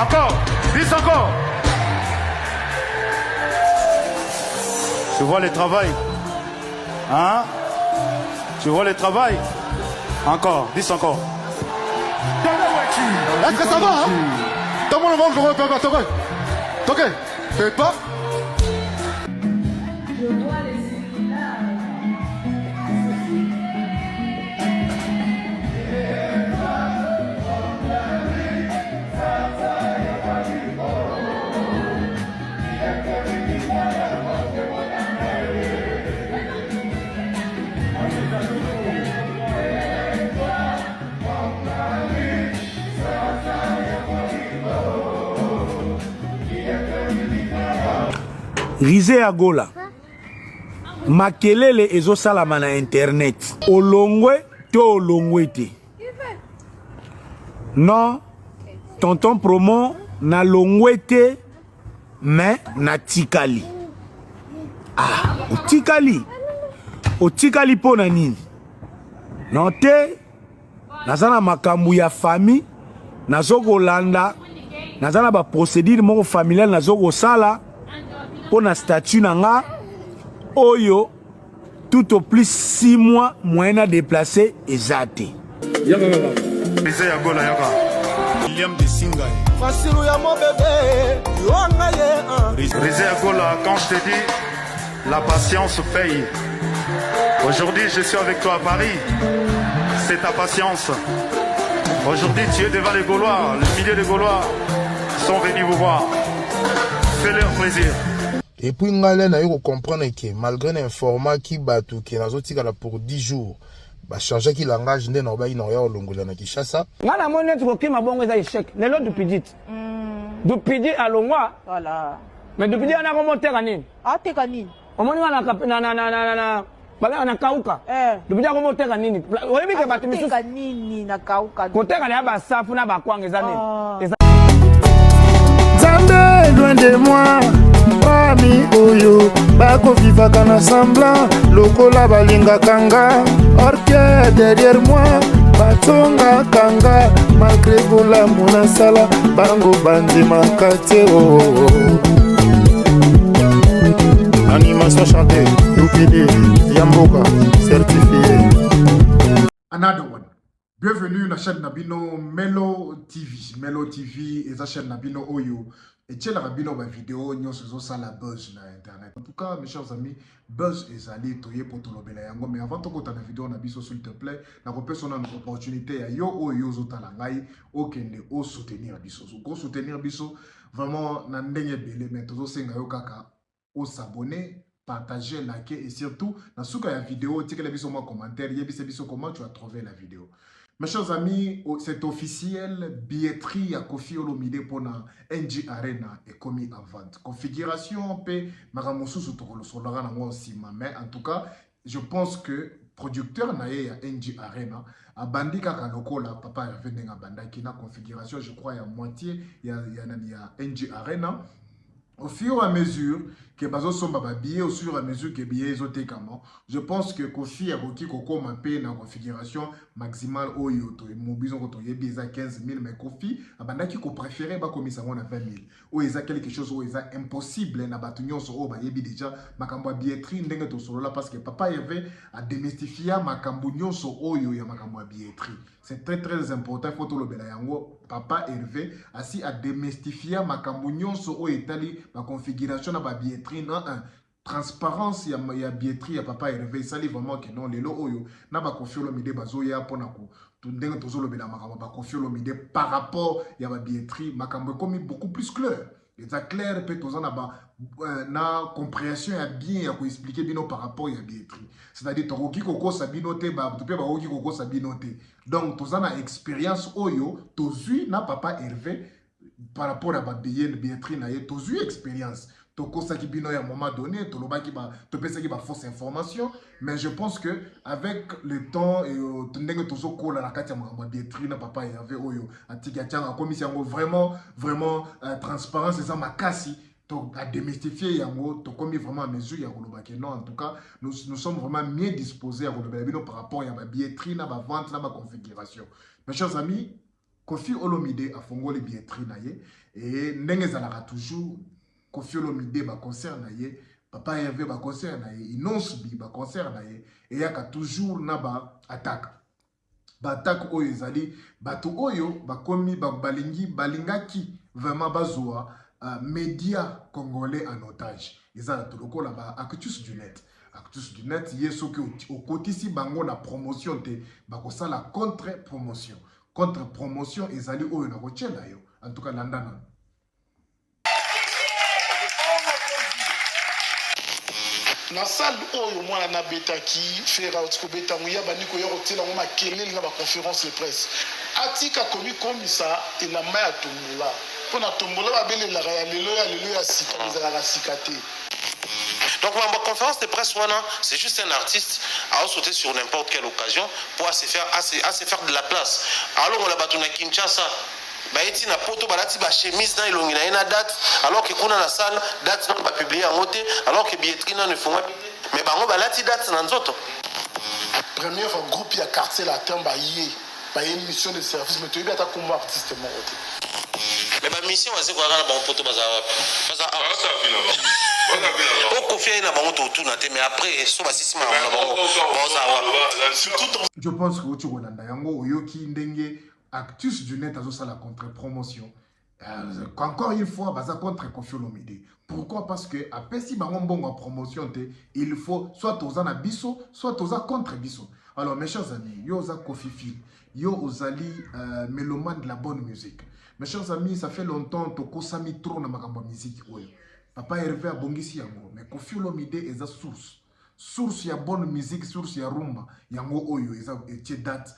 Encore, 10 encore. Tu vois le travail? Hein? Tu vois le travail? Encore, 10 encore. Est-ce que ça va, hein? Tout le monde va ok. Fais pas. Rizé Agola makelele ezosalama na internet olongwe to olongwe te non tonton promo na longwe te mais na tikali otikali pona nini non te naza na makambo ya famille nazokolanda naza na ba procédure moko familial nazokosala pour na statut nanga oyo tout au plus 6 mois moyen à déplacer ezate Rizé Agola yaka William de Singaï Facilu ya mon bébé Rizé Agola, quand je te dis la patience paye. Aujourd'hui je suis avec toi à Paris. C'est ta patience. Aujourd'hui tu es devant les Gaulois. Le milieu des Gaulois sont venus vous voir. Fais-leur plaisir. Et puis, on a comprendre que malgré l'informat qui bat tout, qui est pour 10 jours, bah changer qui langage n'est pas au Longola na Kinshasa. Ngala monne tu kokima bongo za échec. Lelo du pidit. Du pidit à Longwa. Voilà. Mais du pidit ana remonter kanini? Ah te kanini? Omoni na bala na kauka. Du pidit remonter kanini? Oyebi ke batimisu. Kanini na kauka. Koteka na ba safu na ba kwanga ezane. Zambé loin de moi. Ami oyo bako vivaka na semblant lokola balinga kanga orke derrière moi batonga kanga malgré bola mona sala bango bandima kate animation chantée Loupidi Yamboka certifié. Another one. Bienvenue na chaîne Nabino Melo TV. Melo TV et sa chaîne Nabino Oyo. Et tiens la Nabino ma vidéo nous faisons ça la buzz na internet. En tout cas mes chers amis, buzz est allé toyer pour tout le yango. Mais avant de continuer la vidéo Nabiso s'il te plaît, na repère une opportunité à yo Oyo zotalangai okende o soutenir biso. Go soutenir biso vraiment na ndenge belé mais tozo senga yo kaka o s'abonner, partager, liker et surtout na souka ya vidéo tikela biso moi commentaire yebise biso comment tu as trouvé la vidéo. Mes chers amis, c'est officiel, billetterie à Kofi Olomide pour la NG Arena est commis en vente. Configuration, P, Maramosu Sotoro, Solara, aussi, mais en tout cas, je pense que producteur nae à NG Arena, a bandi kaka loko la papa ya vende nga banda qui na configuration, je crois, il y a moitié, il y a NG Arena. Au fur et à mesure que bazo somba ba billet, au fur et à mesure que billet ezote kamo, je pense que Kofi a boki koko mape na configuration maximale oyo to mobison ko to yebi eza 15 000 mais Kofi abandaki ko préférer ba komisa ngona 20 000. O eza quelque chose o eza impossible na batunyo so o ba yebi déjà makambo ya billetterie ndenge to solo là parce que papa avait à démystifier makambo nyonso oyo ya makambo ya billetterie. C'est très important, il faut tout le bela yango papa Hervé assis à démystifier makambo nyonso o etali ma configuration na ba billetterie na un transparence ya billetterie ya papa Hervé sali vraiment que non lelo oyo na ba confiolo mide bazo ya pona ko ndenge tozo lobela makambo ba confiolo mide par rapport ya ba billetterie makambo comme beaucoup plus clair. C'est clair peut toza na ba na compréhension ya bien ya ko expliquer bino par rapport ya billetterie. C'est-à-dire tokoki koko sabinote ba to pe ba koki koko sabinote. Donc toza na expérience oyo tozui na papa Hervé par rapport à ba billetterie na ye tozui expérience. Toko saki bino à un moment donné, tolobaki ba topesaki ba fausse information, mais je pense que avec le temps et ndenge tozo kola la kati ya makambo billetterie na papa Hervé oyo atika tianga commission vraiment transparence et ça makasi à démystifier yango to komi vraiment à mesure ya kolobaki non en tout cas nous sommes vraiment mieux disposés à kolobela bino par rapport à ma billetterie na ba vente na ma configuration. Mes chers amis, Kofi Olomide a fongoli billetterie na ye et ndenge ezalaka toujours Kofi Olomide ba concert na ye, Papa Hervé ba concert na ye, Inonsbi ba concert na ye et yaka toujours na ba attaque. Ba attaque oyo ezali bato oyo bakomi balingaki vraiment bazwa média congolais en otage. Ezala toloko la ba Actus du net. Actus du net yeso ke okotisi bango na promotion te bakosa la contre-promotion. Contre-promotion ezali oyo na kochela yo. En tout cas landana. Na salle oyo mwana na betaki fera otiko muya baniko yo rotela ngoma kelele na ba conférence de presse atika komi komisa ina maya tumula pona tumula ba bele la ya lelo ya sika ezala sikate. Donc ma conférence de presse c'est juste un artiste à sauter sur n'importe quelle occasion pour se faire de la place. Alors on la batuna Kinshasa baeti na poto balati ba chemise na ilongi na ina date alors que kuna na salle date non ba publier en moté alors que billetterie na ne font pas mais bango balati date na nzoto. Première fois groupe ya quartier la tamba yé ba émission de service mais tu es ta comme artiste mon côté. Mais ba mission c'est quoi na ba poto baza baza au confie na bango tout na te mais après so basisi ma bango je pense que tu kolanda yango oyoki ndenge Actus du net a la contre-promotion. Encore une fois, baza contre Kofi Olomide. Pourquoi? Parce que après si bango bongo en promotion il faut soit aux na biso, soit aux contre biso. Alors mes chers amis, yo oza Kofi Fil, yo ozali mélomane de la bonne musique. Mes chers amis, ça fait longtemps to kosami trop na makambo musique oyo. Papa Hervé a bongisi yango, mais Kofi Olomide eza source ya bonne musique, source ya rumba, yango oyo eza etie date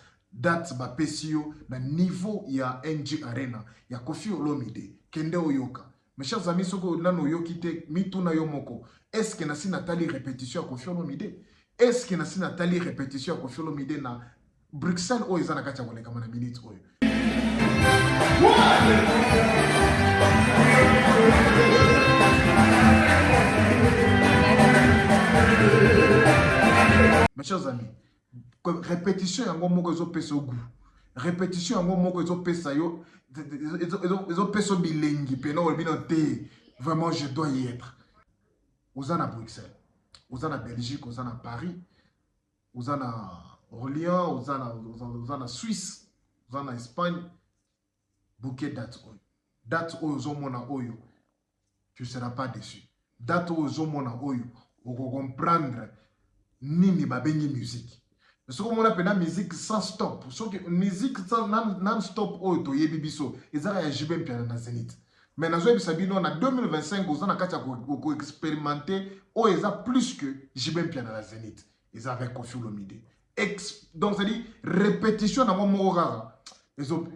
ba pesio na niveau ya NG Arena ya Kofi Olomide kende oyoka. Mes chers amis, soko nano yoki te mituna yo moko. Est-ce que nasi natali répétition ya Kofi Olomide? Est-ce que nasi natali répétition ya Kofi Olomide na Bruxelles o ezana kacha koleka mana minute oyo? Mes chers amis, répétition yango moko ezo pesa goût. Répétition yango moko ezo pesa yo ezo pesa bilengi pena olbina te. Vraiment je dois y être. Oza na Bruxelles, oza na Belgique, oza na Paris, oza na Orléans, oza na Suisse, oza na Espagne. Bouquet date oyo. Date oyo ozo mona oyo. Tu ne seras pas déçu. Date oyo ozo mona oyo. Oko comprendre nini babengi musique. Ce qu'on appelle la musique sans stop. Musique non-stop, oh, yebi biso. Ils ont jibem piano na Zénith. Mais dans en 2025, ils ont expérimenté, oh, ils ont plus que jibem piano na Zénith. Ils avaient Kofi Olomide. Donc, c'est-à-dire, répétition dans mon mot rare. Ils ont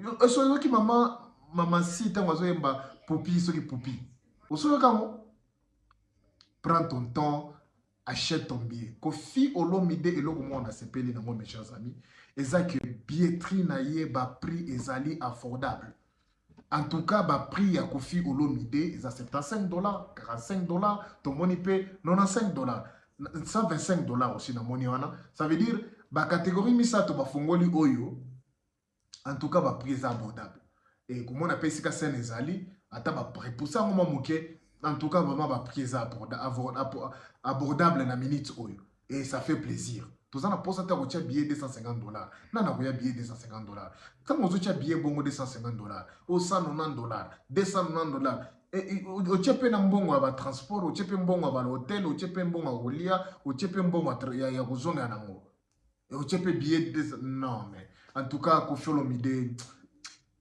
qui maman si tant oiseau yemba popi, ce qui popi. Au sol prends ton temps. Achète ton billet. Kofi Olomide et le moment on a sepelé dans mes chers amis. Et ça que billetterie na ye ba prix ezali affordable. En tout cas, ba prix à Kofi Olomide est à $75, $45, ton money paye $95, $125 aussi dans money wana. Ça veut dire ba catégorie misato ba fongoli oyo. En tout cas, ba prix est abordable. Et comme on appelle ça scène ezali, ata ba repousser un moment moké. En tout cas, vraiment, va prix abordable na minute oyo. Et ça fait plaisir. Tout ça, on a posé un billet de $250. Non, on a billet de $250. Quand on a billet bongo de $150, au $190, $290. Et au tchepe na mbongo à transport, au tchepe mbongo à l'hôtel, au tchepe mbongo à Olia, au tchepe mbongo à Yagozone à Nango. Et au tchepe billet de... Non, mais en tout cas, Kofi Olomide...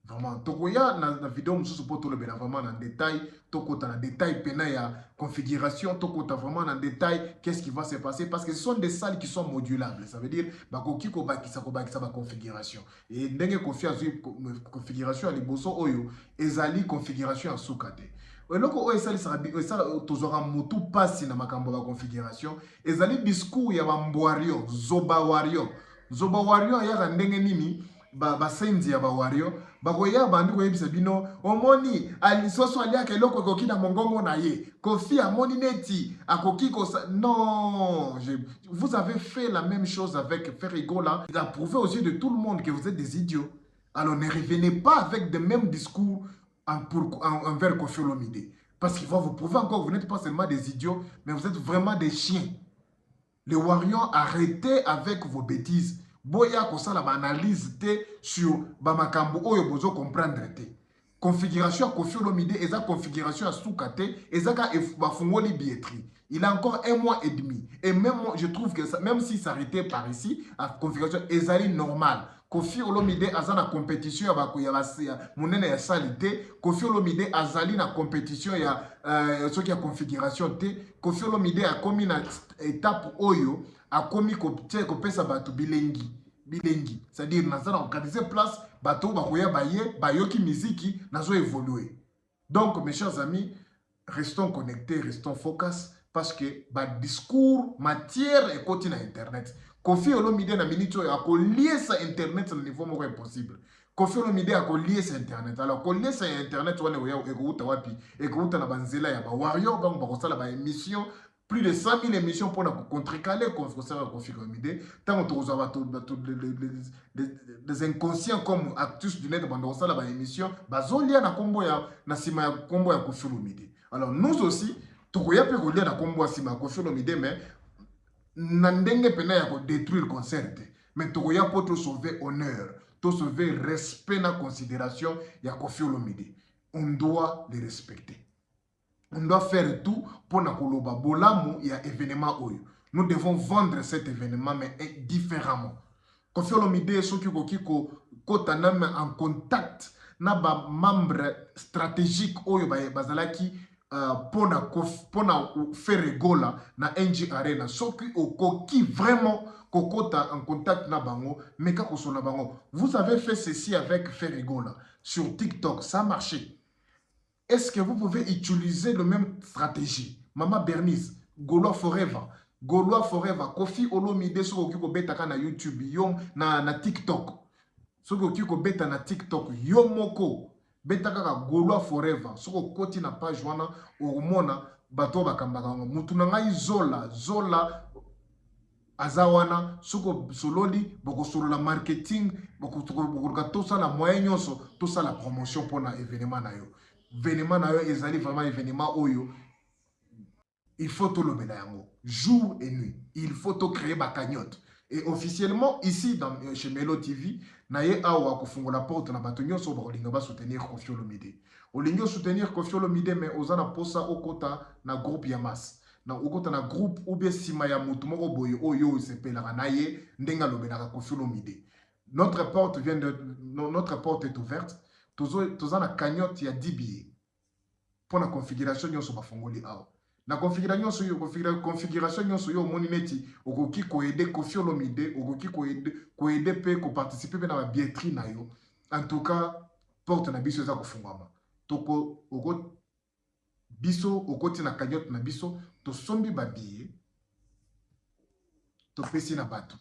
Vraiment, tokoya na vidéo mususu po to lebena vraiment en détail, tokota na détail pena ya configuration, tokota vraiment en détail qu'est-ce qui va se passer parce que ce sont des salles qui sont modulables. Ça veut dire bakoki ko bakisa ba configuration. Et ndenge Kofi azui configuration ali boso oyo ezali configuration en sukate. Eloko oyo esali ça tozora motu pasi na makambo ba configuration, ezali discours ya bambwario, zoba wario ya ndenge nini ba senzi ya ba wario bakoya bandi ko yebisa bino omoni alisoso ali akeloko koki na mongongo na ye Kofi amoni neti akoki ko non vous avez fait la même chose avec Ferrigola. Il a prouvé aux yeux de tout le monde que vous êtes des idiots. Alors ne revenez pas avec de mêmes discours envers Koffi Olomide. Parce qu'il va vous prouver encore, vous n'êtes pas seulement des idiots, mais vous êtes vraiment des chiens. Les Warriors, arrêtez avec vos bêtises. Boya kosala ba analyse te sur bamakambo oyo bozo comprendre te. Configuration à Koffi Olomide et sa configuration à Soukate et ça bafungoli billetterie. Il a encore 1 mois et demi. Et même je trouve que ça, même s'il s'arrêtait par ici, la configuration est normale. Koffi Olomide a na compétition ya monene ya salité. Koffi Olomide azali na compétition ya ce qui a configuration te. Koffi Olomide a commis na étape oyo a commis ko pesa batu bilengi. C'est-à-dire naza na organiser place bato bakoya bayoki miziki nazo évoluer. Donc mes chers amis, restons connectés, restons focus parce que ba discours matière et côté na internet. Koffi Olomide na minute a ko lier sa internet au niveau moko impossible. Koffi Olomide a ko lier sa internet. Alors ko lier sa internet wana oya ekouta wapi? Ekouta na banzela ya ba warrior bango ba kosala ba émission plus de 100 000 émissions pour contrecaler le Koffi Olomide. Tant qu'on des inconscients comme Actus du net, pendant ça, la émission, bazolia na kombo ya na sima ya kombo ya Koffi Olomide. Alors nous aussi, tukoya pe kolia na kombo ya sima Koffi Olomide, mais nandenge pena ya ko détruire le concert. Mais tukoya pour te sauver honneur, te sauver respect na considération ya Koffi Olomide. On doit les respecter. On doit faire tout pour na koloba bolamu ya événement oyo. Nous devons vendre cet événement mais différemment. Koffi Olomide soki ko kotanam en contact na ba membre stratégique oyo bazalaki pona faire rigola na NG Arena soki okoki vraiment kokota en contact na bango meka kosona bango. Vous avez fait ceci avec Ferrigola sur TikTok, ça a marché. Est-ce que vous pouvez utiliser la même stratégie? Mama Bernice, Gaulois Forever, Koffi Olomide, ce qui est bêta na YouTube, yom na TikTok. Ce qui est bêta na TikTok, yom moko, bêta kaka Gaulois Forever. Ce qui est na page wana, ormona, bato bakambaka. Mutunanga zola, azawana, soko sololi, boko solo la marketing, boko to ça la moyen nyonso, to ça la promotion pour na événement na yo. Événement na yo ezali vraiment événement oyo il faut tout le yango jour et nuit, il faut tout créer ba cagnotte et officiellement ici dans chez Melo TV na ye awa ko fungola porte na bato nyonso ba olinga ba soutenir Koffi Olomide olinga soutenir Koffi Olomide mais ozana posa okota na groupe ya masse na okota na groupe ou bien sima ya mutu moko boye oyo sepelaka na ye ndenga lobelaka Koffi Olomide. Notre porte est ouverte. Toza na cagnotte ya 10 billets pour la configuration nyonso bafongoli awa na configuration nyonso yo moni neti okoki ko aider Koffi Olomide okoki ko aider pe ko participer na ba billetterie na yo. En tout cas porte na biso za kofungama toko biso okoti na cagnotte na biso to sombi ba billets to pesi na bato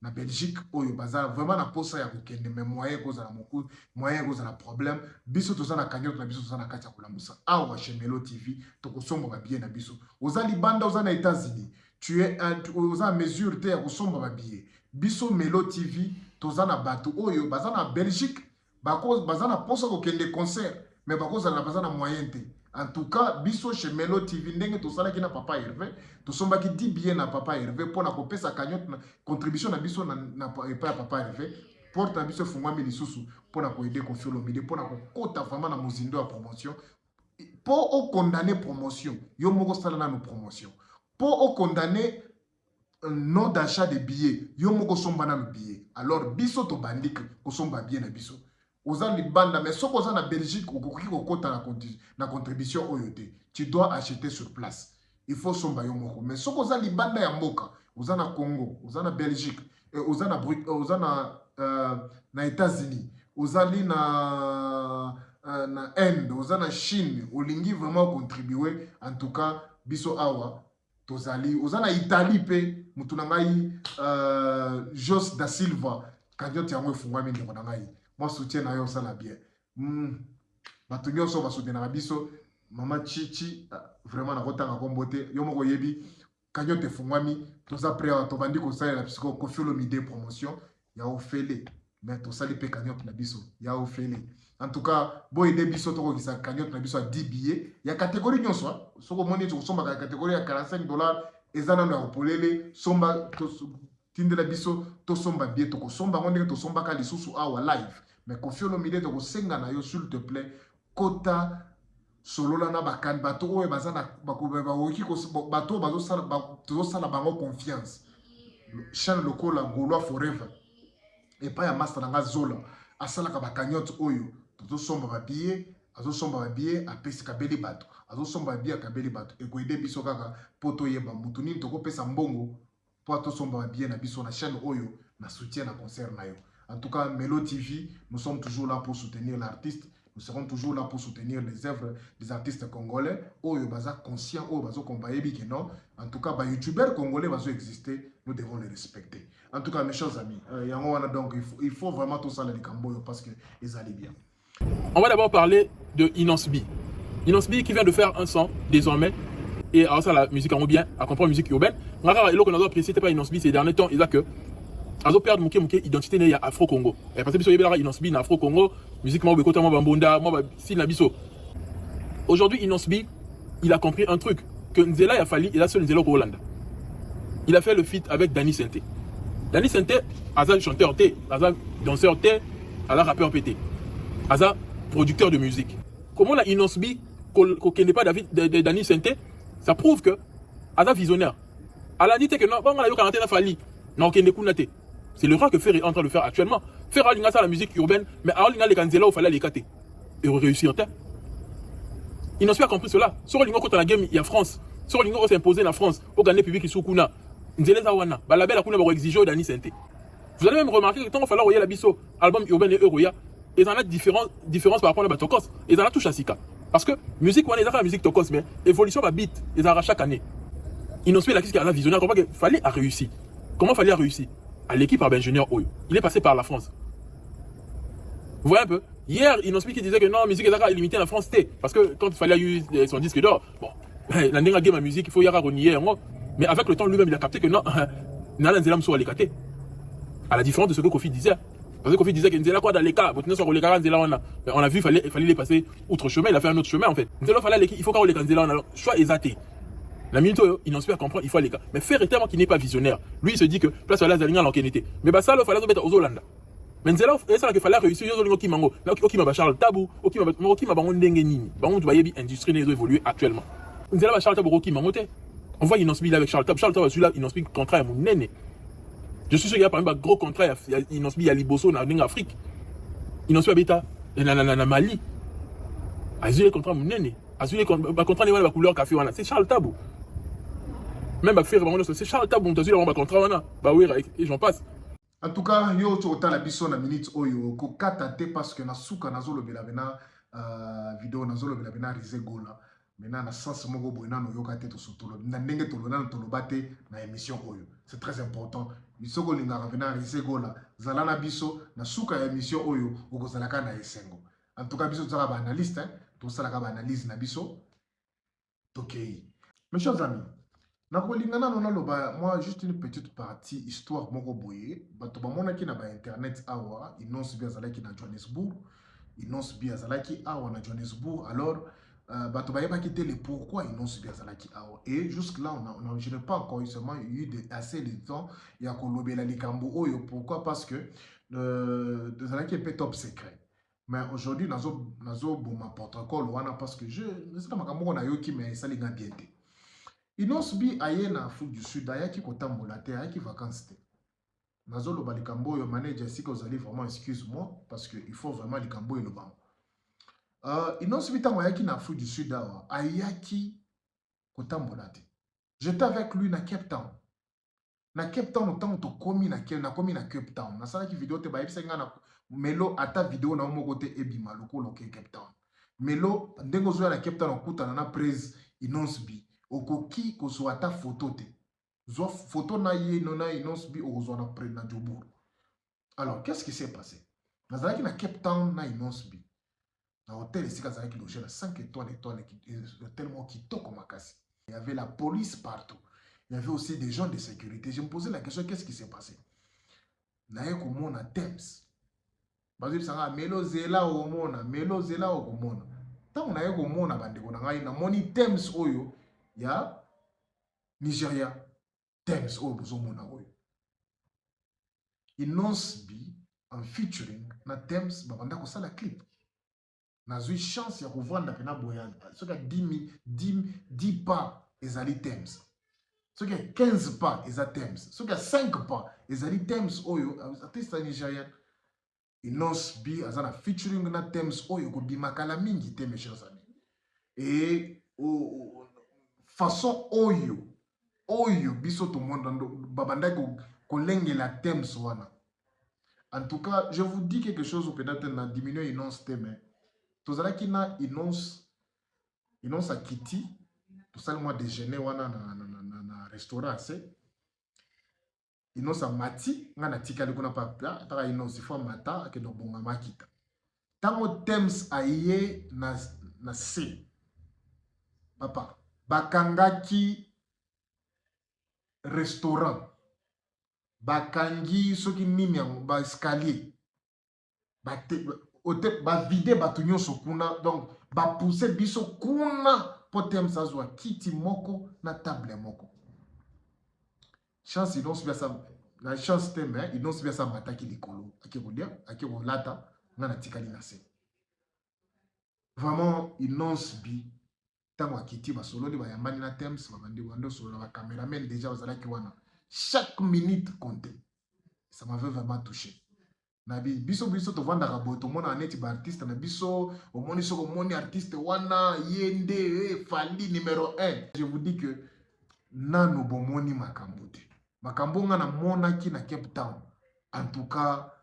na Belgique oyo baza vraiment na posa ya kokende mais moyen koza na moku moyen koza na problème biso toza na cagnotte na biso toza na kati ya kulamusa awa chez Melo TV to kosomba ba billet na biso oza libanda oza na États-Unis tu es oza mesure te ya kosomba ba billet biso Melo TV toza na bato oyo baza na Belgique baza na posa kokende concert mais baza na moyen te. En tout cas, biso chez Melo TV, ndenge to sala ki na Papa Hervé, to somba ki 10 billets na Papa Hervé pour na kopesa sa cagnotte na contribution na biso na Papa Hervé, porte na biso fungwami lisusu pour na ko aider Koffi Olomide pour na ko kota vraiment na mozindo ya promotion. Pour au condamner promotion, yo moko sala na no promotion. Pour au condamner non d'achat de billets, yo moko somba na no billet. Alors biso to bandik ko somba bien na biso. Oza libanda mais soko oza na Belgique okoki kokota na contribution oyote tu dois acheter sur place il faut somba yo moko mais soko oza libanda ya mboka oza na Congo oza na Belgique oza na États-Unis oza na Inde oza na Chine olingi vraiment contribuer en tout cas biso awa tozali oza na Italie pe mutu na ngai Jos da Silva cagnotte yango efungwami ndeko na ngai. Moi, soutien na yo ça la bien. Bato nyonso ba soutien na biso mama Chichi vraiment na kotanga kombote yo moko yebi cagnotte fungwami toza prêt to bandi ko sala la psycho Koffi Olomide promotion ya ofele mais to sali pe cagnotte na biso ya ofele. En tout cas, bo aider biso to ko sa cagnotte na biso à 10 billets. Il y a catégorie nyonso, soko moni to somba catégorie à $45 ezana na opolele somba to tindela biso to somba billet to ko somba ngone to somba ka lisusu awa live. Mais confiolo mide to ko senga na yo s'il te plaît kota solola na bakan bato oyo bazana bakoba baoki ko bato bazo sala bango confiance. Chaîne lokola Gaulois Forever et pas ya master nga Zola asala ka bakagnotte oyo to somba ba billet azo somba ba billet apesi kabeli bato azo somba ba billet kabeli bato e ko aider biso kaka poto yeba mutu nini to ko pesa mbongo po to somba ba billet na biso na chaîne oyo na soutien na concert na yo. En tout cas, Melo TV, nous sommes toujours là pour soutenir l'artiste. Nous serons toujours là pour soutenir les œuvres des artistes congolais. Oyo baza conscient, oyo bazo kombayebi que non. En tout cas, les youtubeurs congolais bazo exister, nous devons les respecter. En tout cas, mes chers amis, donc il faut vraiment tout ça les camboyo parce que ils allaient bien. On va d'abord parler de Inosbi. Inosbi qui vient de faire un son désormais. Et alors ça, la musique en bien, à comprendre la musique urbaine. On a apprécié, c'était pas Inosbi ces derniers temps, il a que azo perdre mon identité né afro-congo. Et parce que biso yebela Inosbi na afro-congo, musique mo bekota mo bambonda, mo ba style na biso. Aujourd'hui Inosbi, il a compris un truc que Nzela ya Fali, il a seul Nzela au Hollande. Il a fait le feat avec Danny Sente. Danny Sente, aza chanteur T, aza danseur T, aza rappeur PT. Aza producteur de musique. Comment la Inosbi qu'on n'est pas David de Danny Sente, ça prouve que aza visionnaire. Elle a dit que non, on a eu 41 à Fali. Non, qu'on est c'est l'erreur que Ferry est en train de faire actuellement. Faire la musique urbaine, mais alors il y a les Kanzela où il fallait les cater. Et réussir. Ils n'ont pas compris cela. Sur le niveau la game, il y a France. Sur le niveau s'imposer la France, au gagner public qui soukuna. Nzela wana, balabela kuna ba exiger Dani Sente. Vous allez même remarquer que quand on fait la biso album urbain et Euroya, ils en a différence par rapport à la Tokos. Ils en a touche à Sika. Parce que musique wana ils ont fait la musique Tokos mais évolution va beat, ils en chaque année. Ils n'ont pas la crise qui a la visionnaire comment qu'il fallait a réussi. Comment fallait a réussi? À l'équipe par ingénieur Oyo. Il est passé par la France. Vous voyez un peu? Hier, Inosbi qui disait que non, la musique est limitée à la France, parce que quand il fallait eu son disque d'or, bon, la dernière game à musique, il faut y avoir renier. Mais avec le temps, lui-même, il a capté que non, Nalan Zelam soit l'écarté. À la différence de ce que Kofi disait. Parce que Kofi disait que Nzela quoi dans les cas, on a vu, il fallait les passer outre chemin, il a fait un autre chemin en fait. Nzela fallait l'équipe, il faut qu'on les Nzela, choix exaté. La minute, il n'en à comprendre, il faut aller cas. Mais faire est tellement qu'il n'est pas visionnaire. Lui, il se dit que place à la Zalinga l'enquête. Mais bah ça, il fallait mettre aux Hollande. Mais Nzela, c'est ça qu'il fallait réussir. Il mango. Qui m'a Charles Tabou, qui m'a bangon dengenini. Bangon tu voyais l'industrie n'est évolué actuellement. Nzela va Charles Tabou qui m'a monté. On voit Inosbi avec Charles Tabou. Charles Tabou celui-là, Inosbi contrat à mon néné. Je suis sûr qu'il y a par exemple un gros contrat. Inosbi à Liboso en Afrique. Inosbi à Beta, na Mali. Azul contrat à mon néné. Azul contrat la couleur café. C'est Charles Tabou. Même c'est Charles Tabou, tu as vu le contrat, bah oui, et j'en passe. En tout cas, yo tu as la biso na minute oyo ko katate parce que na suka na zolo bela bena vidéo na zolo bela bena rizegola. Maintenant na sens moko boina no yo kate to sotolo. Na ndenge to lona to lobate na émission oyo. C'est très important. Bisoko linga ravena rizegola. Zala na biso na suka ya émission oyo okozalaka na esengo. En tout cas, biso tsaka ba analyste, to salaka ba analyse na biso. Tokei. Mes chers amis, moi, juste une petite partie histoire moko boye. Bato bamona ki na ba internet awa, inonce bi azalaki na Johannesburg, inonce bi azalaki awa na Johannesburg. Alors, bato bayeba ki le pourquoi inonce bi azalaki awa. Et jusque là, je n'ai pas encore eu assez de temps ya ko lobela likambo oyo. Pourquoi? Parce que azalaki un peu top secret. Mais aujourd'hui, nazo boma protocole wana parce que je ne sais pas makambo na yo ki mais ça les gars bien. Inosbi aye na Afrique du Sud, ayaki kotambola te, ayaki vacances te. Nazolo ba likambo yo manager si vous allez vraiment excuse-moi parce que il faut vraiment likambo yo le bango. Inosbi tango ayaki na Afrique du Sud awa, ayaki kotambola te. J'étais avec lui na Cape Town. Na Cape Town autant to komi na Cape Town. Na sala ki vidéo te ba yebisa nga na Melo ata vidéo na mo kote ebima lokolo ke Cape Town. Melo ndengo zo na Cape Town okuta na prise Inosbi. Okoki kozwa ta photo te. Zo photo na ye nona Inosbi okozwa na près na Jobour. Alors, qu'est-ce qui s'est passé? Nazalaki na Cape Town na Inosbi. Na hôtel ici kazalaki logé na 5 étoiles tellement kitoko makasi. Il y avait la police partout. Il y avait aussi des gens de sécurité. Je me posais la question, qu'est-ce qui s'est passé? Na ye komona Thames. bazo bisanga melo zela omona melo zela okomona tango na ye komona bandeko na ngai na moni Tems oyo ya Nigeria Tems oyo bozomona oyo Innonce B en featuring na Tems babanda kosala clip nazwi chance ya kovanda pena boya soki 10 pas ezali Tems soki 15 pas eza Tems soki 5 pas ezali Tems oyo artiste nigérien Innonce B azana featuring na Tems oyo kobimakala mingi te mes chers amis et façon oyo biso to monde babanda kolengela Tems wana. En tout cas, je vous dis quelque chose peut-être na diminuer Innonce mais tozala kina Innonce a Kitty tout ça moi déjeuner wana na restaurant c'est Innonce a Mati nga na tika likuna papa ta Innonce fois mata ke do bonga makita tango Tems aye na C papa bakangaki restaurant bakangi soki nini yango ba escalier ba vide batu nyonso kuna donc ba pousser biso kuna po Tems azwa kiti moko na table moko chance Innonce biasa la chance teme Innonce biasa mataki likolo akekolia akekolata nga na tikali na se vraiment Innonce B tango akiti basololi bayambani na Tems babandi wando solo ba cameraman déjà bazalaki wana chaque minute comptait. Ça m'avait vraiment touché. Nabi biso to vanda rabo to mona neti ba artiste na biso au moni soko moni artiste wana yende Fally numéro 1. Je vous dis que nano bomoni makambo te. Makambo nga na mona ki na Cape Town. En tout cas,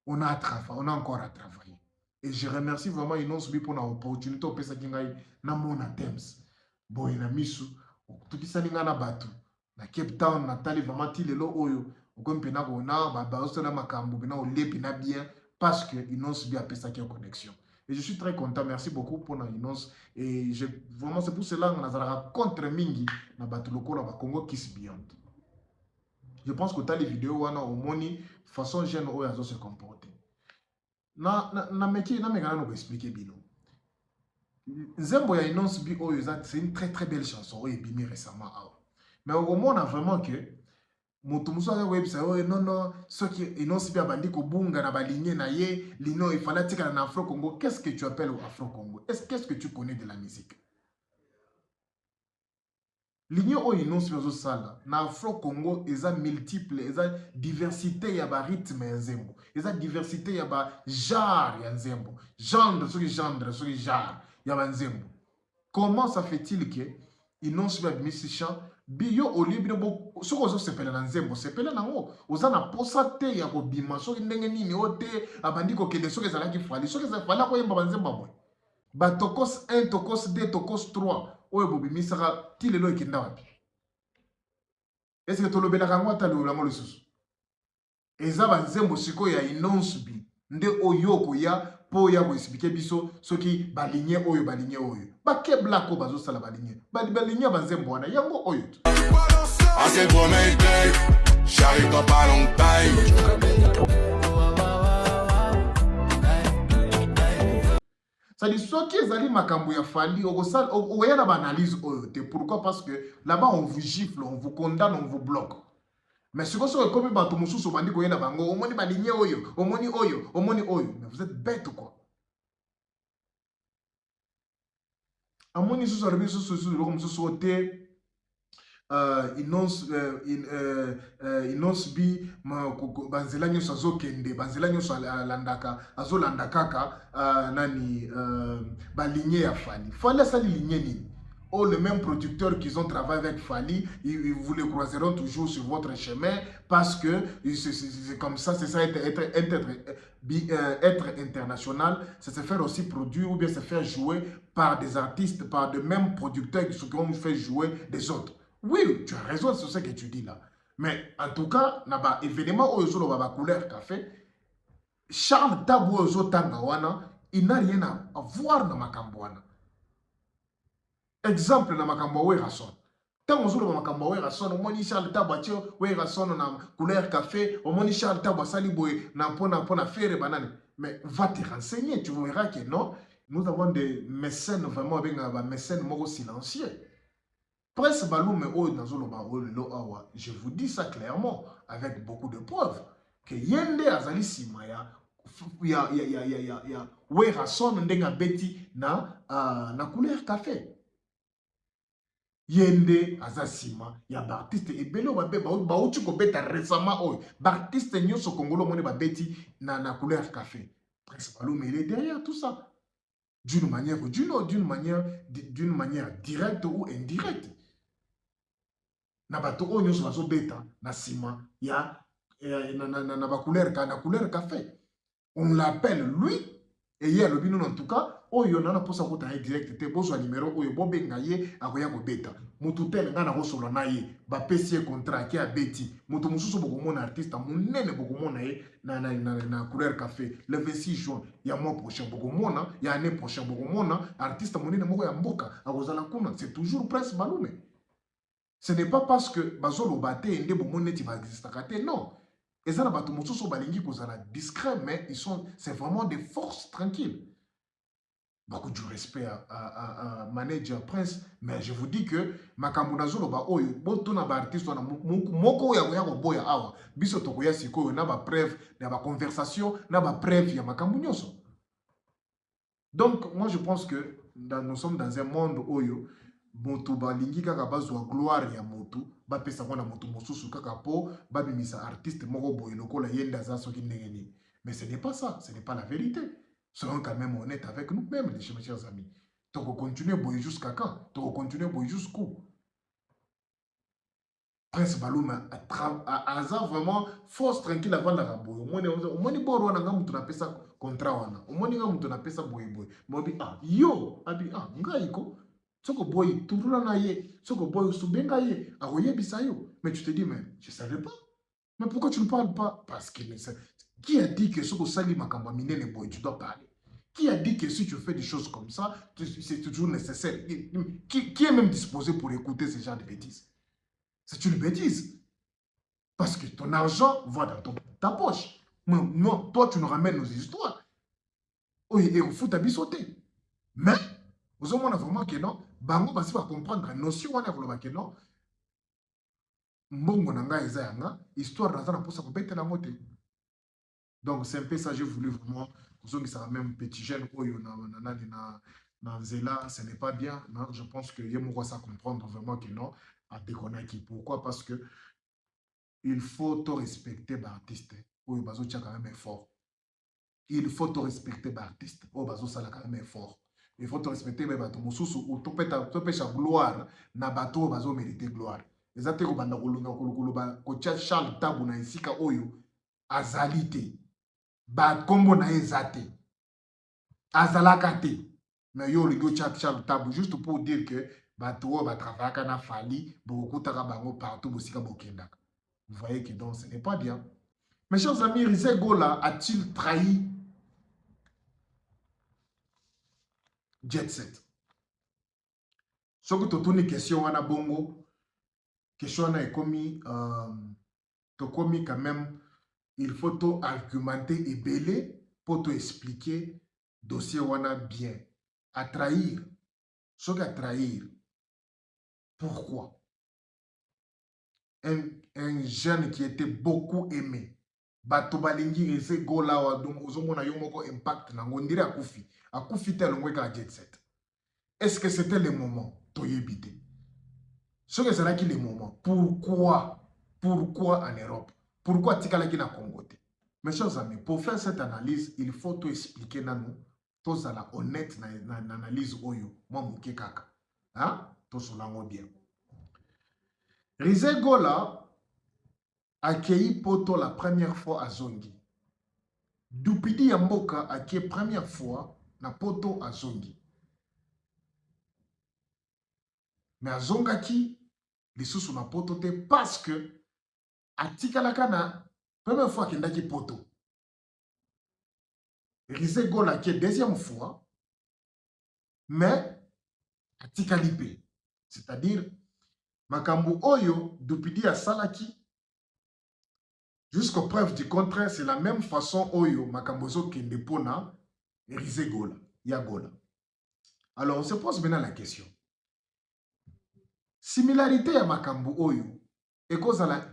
on a encore à travailler. Et je remercie vraiment Innonce B pour l'opportunité au pesa kingai na mona Tems. Boy na misu tukisani nga na batu. Na Cape Town natali vraiment ti lelo oyo okompena kona ba osala makambo bina olepi na bien parce que Innonce B a pesa qui connexion. Et je suis très content, merci beaucoup pour na Innonce et vraiment c'est pour cela que nazala contre mingi na batu lokola ba Congo Kiss Beyond. Je pense que les vidéos wana au moni façon jeune oyo azo se comporter. Na métier na mengana no expliquer bino. Nzembo ya Innonce B oyo c'est une très très belle chanson oyo bimi récemment. Mais au moins, on a vraiment que Moutoumousou a website non ce qui Innonce B a bandi ko bunga na baligné na ye lino il fallait tika na Afro Congo. Qu'est-ce que tu appelles Afro Congo? Qu'est-ce que tu connais de la musique? Ligné o Innonce B sala na Afro Congo eza multiple eza diversité ya ba rythme ya nzembo eza diversité ya ba genre ya nzembo genre ya ba nzembo. Comment ça fait-il que Innonce B a mis ce chant biyo olibino bo soko zo sepela na nzembo sepela nango ozana posa te ya ko bima soki ndenge nini ote abandi ko kende soki ezalaki Fally soki ezala ko yemba banzemba boy ba tokos 1 tokos 2 tokos 3 oyo bobimi saka ti lelo ekenda wapi est-ce que tolobela kango talo lango lisusu eza banzembo siko ya Innonce B nde oyoko ya po ya ko expliquer biso soki baligné oyo ba ke blako bazo sala baligné banzembo wana yango oyo assez gros mec j'arrive dans pas longtemps. Ça dit soki ezali makambo ya Fally oya na ba analyse oyo te. Pourquoi? Parce que là-bas on vous gifle, on vous condamne, on vous bloque. Mais si vous avez comme bato mususu bandi koyena bango omoni baligné oyo omoni oyo mais vous êtes bête ou quoi? Amoni susu arabi susu le comme susu ote Innonce B banzela nyoso azokende banzela nyoso azolandaka nani baligné ya Fally asali ligné nini? Oh, le même producteur qu'ils ont travaillé avec Fally, vous le croiseront toujours sur votre chemin parce que c'est comme ça, c'est ça être international, c'est se faire aussi produire ou bien se faire jouer par des artistes, par de mêmes producteurs qui ont fait jouer des autres. Oui, tu as raison sur ce que tu dis là. Mais en tout cas, naba événement où ils ont couleur café, Charles Tabou Ozo Tangawana, il n'a rien à voir dans ma cambouana. Exemple na makambo we rason. Tant on makambo wera sono moni Charles Tabacho wera sono na couleur café o moni Charles Tabasali boy na pona faire banane mais va te renseigner tu verras que non nous avons des mécènes vraiment avec un mécène moko silencieux presse balume o nazolo ba o lo awa je vous dis ça clairement avec beaucoup de preuves que yende azali sima ya wera sono ndenga beti na couleur café yende azasima ya baartiste ebele bauti kobeta récemment oyo baartiste nyonso kongolo moni babeti na couleur café Prince Balume il est derrière tout ça d'une manière ou d'une manière directe ou indirecte na bato oyo nyonso bazobeta na sima ya na couleur café on l'appelle lui et hier le bino en tout cas oyo nana posa ko ta direct te bozo numéro oyo bobenga ye akoya ko beta mutu tel ngana ko solo na ye ba pesi contrat ki a beti mutu mususu boko mona artiste munene boko mona ye na couleur café le 26 juin ya mois prochain boko mona ya année prochaine boko mona artiste munene moko ya mboka akozala kuna c'est toujours Prince Balume. Ce n'est pas parce que bazolo bate ende bo moneti ba exista kate non. Et ça, bato mosusu balingi kozala discret, mais c'est vraiment des forces tranquilles. Beaucoup du respect à manager Prince, mais je vous dis que makambo zolo ba oyo boto na ba artiste na moko ya boya awa biso tokoya sikoyo na ba preuve na ba conversation na ba preuve ya makambo nyonso. Donc moi je pense que nous sommes dans un monde oyo moto balingi kaka bazwa gloire ya moto bapesa mwana moto mosusu kaka po babimisa artiste moko boye lokola yenda za soki ndengeni. Mais ce n'est pas ça, ce n'est pas la vérité. Soyons quand même honnêtes avec nous-mêmes, les chers amis. Donc on continue boye jusqu'à quand? Donc on continue boye jusqu'où? Prince Balume a vraiment force tranquille avant la raboye. Au moins ni boro wana ngamu pesa contrat wana. Au moins ni ngamu pesa boye boye. Mobi yo abi ngaiko. Soko boy turula na ye, soko boy subenga ye, aroye bisayo. Mais tu te dis, mais je ne savais pas. Mais pourquoi tu ne parles pas? Parce que qui a dit que soko sali makamba minene boy, tu dois parler? Qui a dit que si tu fais des choses comme ça, c'est toujours nécessaire? Qui est même disposé pour écouter ce genre de bêtises? C'est une bêtise. Parce que ton argent va dans ta poche. Non, toi tu nous ramènes nos histoires. Oui, et on fout ta bisoté. Mais, vous avez vraiment que non, bango basi va comprendre la notion wana voloba que non. Mbongo nanga ezanga, histoire naza na posa ko bete la moté. Donc c'est un peu ça j'ai voulu vraiment vous avez ça même petit jeune oyo na nzela, ce n'est pas bien, non, je pense que yemo ça comprendre vraiment que non à déconaki. Pourquoi? Parce que il faut te respecter l'artiste. Oyo bazo tia quand même effort. Il faut te respecter l'artiste. Oyo bazo sala quand même effort. Il faut te respecter mais bato mosusu ou to pesa gloire na bato bazo mériter gloire. Ezate ko banda koloba ko tia Charles Tabu na isika oyo azalite. Ba kombo na ezate. Azalaka te. Mais yo le tia Charles Tabu juste pour dire que bato ba travailler na fali beaucoup taka bango partout bosika bokendaka. Vous voyez que donc ce n'est pas bien. Mes chers amis, Rizé Gola a-t-il trahi Jet Set? Ce que tu as une question à bongo, question est commis, quand même, il faut tout argumenter et belé pour te expliquer dossier wana bien. À trahir, ce qu'à trahir, pourquoi? Un jeune qui était beaucoup aimé. Bato balingi Rizé Gola wa donc ozomona yo moko impact na ngondire akufi. Akufi tel ngweka Jet Set. Est-ce que c'était le moment? Toyebite. Ce que c'est là qui est le moment. Pourquoi en Europe? Pourquoi tikalaki na Congo? Mes chers amis, pour faire cette analyse, il faut tout expliquer na nous. Tous à la honnête na analyse oyo. Moi mouke kaka. Hein? Tous solango bien. Rizé Gola accueilli Poto la première fois à Zongi. Dupidi Yamboka accueilli première fois na Poto à Zongi. Mais à Zongaki, les sous na Poto te parce que à Tikalakana, première fois qu'il n'a qui Poto. Rizé Gola qui est deuxième fois, mais à Tikalipe. C'est-à-dire, makambo oyo dupidi ya salaki jusqu'aux preuves du contraire, c'est la même façon oyo makambo zo kende pona Rizé Gola, ya Gola. Alors on se pose maintenant la question. Similarité ya makambo oyo et cause à la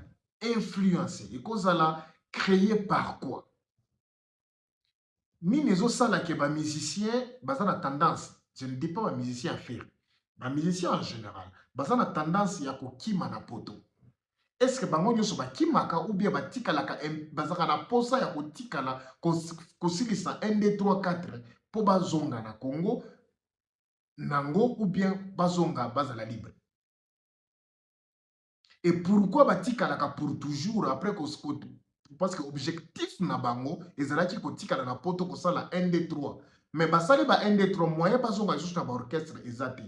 influencer, et cause à la créer par quoi? Nini zo sala ke ba musicien baza na tendance, je ne dis pas ba musicien à faire, ba musicien en général, baza na tendance ya kokima na poto. Est-ce que bango nyoso bakimaka ou bien batikalaka bazaka na posa ya kotikala kosilisa 1 2 3 4 po bazonga na Congo nango ou bien bazonga bazala libre? Et pourquoi batikalaka pour toujours après parce que objectif na bango ezalaki kotikala na poto kosala 1 2 3 mais basali ba 1 2 3 moyen bazonga juste na ba orchestre ezate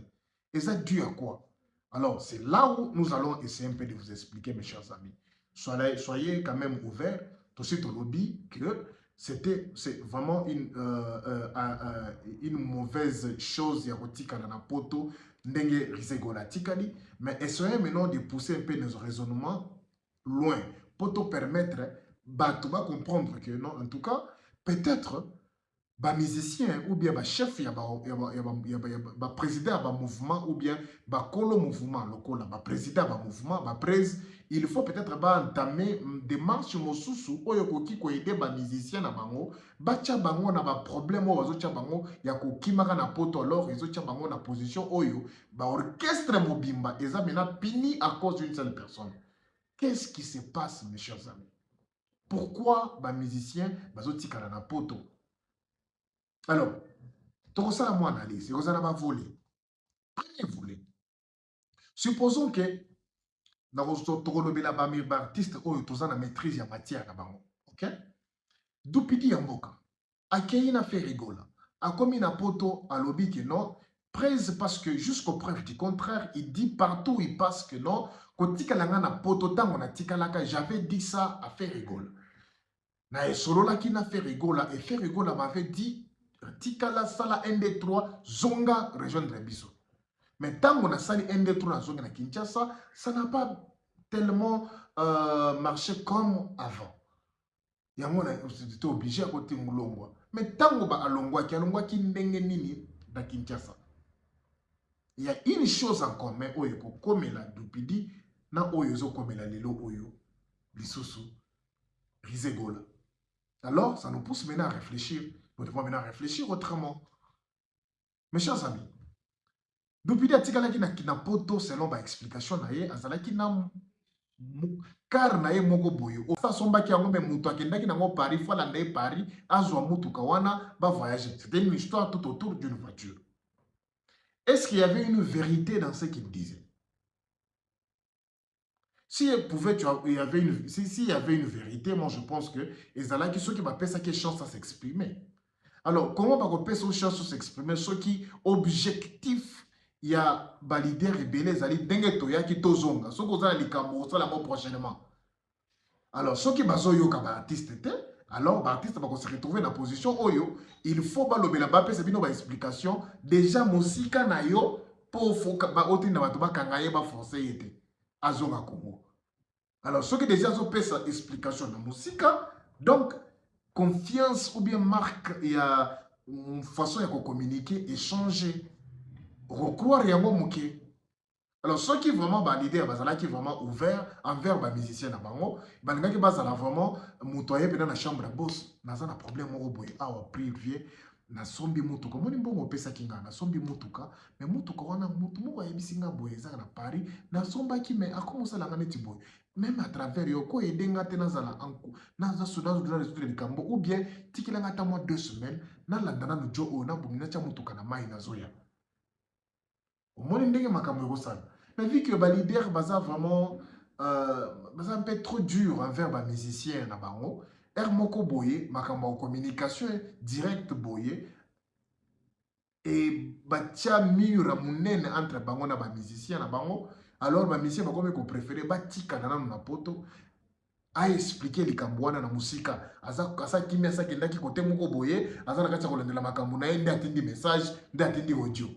eza dû à quoi? Alors, c'est là où nous allons essayer un peu de vous expliquer, mes chers amis. Soyez quand même ouverts. Tout ce lobby que c'est vraiment une mauvaise chose yarotika na poto ndenge risegola tikali, mais essayez maintenant de pousser un peu nos raisonnements loin pour te permettre de comprendre que non, en tout cas, peut-être ba musicien ou bien ba chef ya ba président ba mouvement ou bien ba kolo mouvement lokola ba président ba mouvement ba presse, il faut peut-être ba entamer démarche mosusu oyo koki ko aider ba musicien na bango ba tia bango na ba problème o bazo tia bango ya ko kimaka na poto, alors ils tia bango na position oyo ba orchestre mobimba eza maintenant pini à cause d'une seule personne. Qu'est-ce qui se passe, mes chers amis? Pourquoi ba musicien bazo tikala na poto? Alors, tu as une analyse, tu as un volet. Premier volet. Supposons que dans le artiste, tu as une maîtrise en matière. Ok? Dupidi Yamboka. A qui a fait rigola. A comme il a poto à lobby que non. Presse parce que jusqu'aux preuves du contraire, il dit partout où il passe que non. Quand tu as poto, j'avais dit ça à faire rigola. Na solo là qui n'a fait rigola et fait rigola m'avait dit. Tikala sala 1 2 3 zonga rejoindre biso. Mais tant qu'on a sali 1 2 3 zonga na Kinshasa, ça n'a pas tellement marché comme avant. Yango na était obligé à côté ngolongwa. Mais tant qu'on ba alongwa ki ndenge nini na Kinshasa. Il y a une chose en commun oyo ko komela dupidi na oyo zo komela lelo oyo lisusu risegola. Alors ça nous pousse maintenant à réfléchir. Nous devons maintenant réfléchir autrement. Mes chers amis, depuis que tu as na poto selon ma explication, azalaki na car na ye moko boyo. O façon ba ki yango me mutu akendaki na ngo Paris, fois la Paris, azwa mutu kawana ba voyager. C'était une histoire tout autour d'une voiture. Est-ce qu'il y avait une vérité dans ce qu'il disait? S'il y avait une vérité, moi je pense que ezalaki ceux qui m'appellent ça qui chance à s'exprimer. Alors, comment on peut se chance s'exprimer? Ce qui objectif, il y a validé, rebelle, zali dengue toya qui tozonga. Ce qu'on a likambo, ça la mot prochainement. Alors, ceux qui baso yo comme artiste était, alors l'artiste va se retrouver dans la position oyo, il faut ba lobela ba pesa bino ba explication déjà musika na yo pour foka ba oti na bato ba kangaye ba français yete azonga Congo. Alors, ceux qui déjà zo pesa explication na musika, donc confiance ou bien marque, il y a une façon de communiquer, échanger, recroire yango mouké. Alors ceux qui vraiment valident, qui vraiment ouvert envers les musiciens na bango, qui bazala vraiment mutoyer dans la chambre de boss, n'a un problème au boy a privé na sombi mutuka. Moni mbongo pesa kinga na sombi mutuka, mais mutuka wana mutu moko yebisinga boy za na Paris, na somba ki mais akomosa la ngane ti boy. Même à travers yoko et denga te nazala anku naza soudan dans le cambo ou bien tikila ngata moi 2 semaines na landana no jo o na bumina cha mutuka na mai na zoya au moins ndenge makambo yosala. Mais vu que ba leader baza vraiment baza un peu trop dur envers ba musicien na bango moko boye makambo communication direct boye et batia mur munene entre bango na ba musicien na bango. Alors, ma mission va comme préféré batika na na poto a expliquer les kambouana na musika asa kimia sa kenda ki côté moko boye asa na kati ko lendela makambu na ende atindi message nde atindi audio.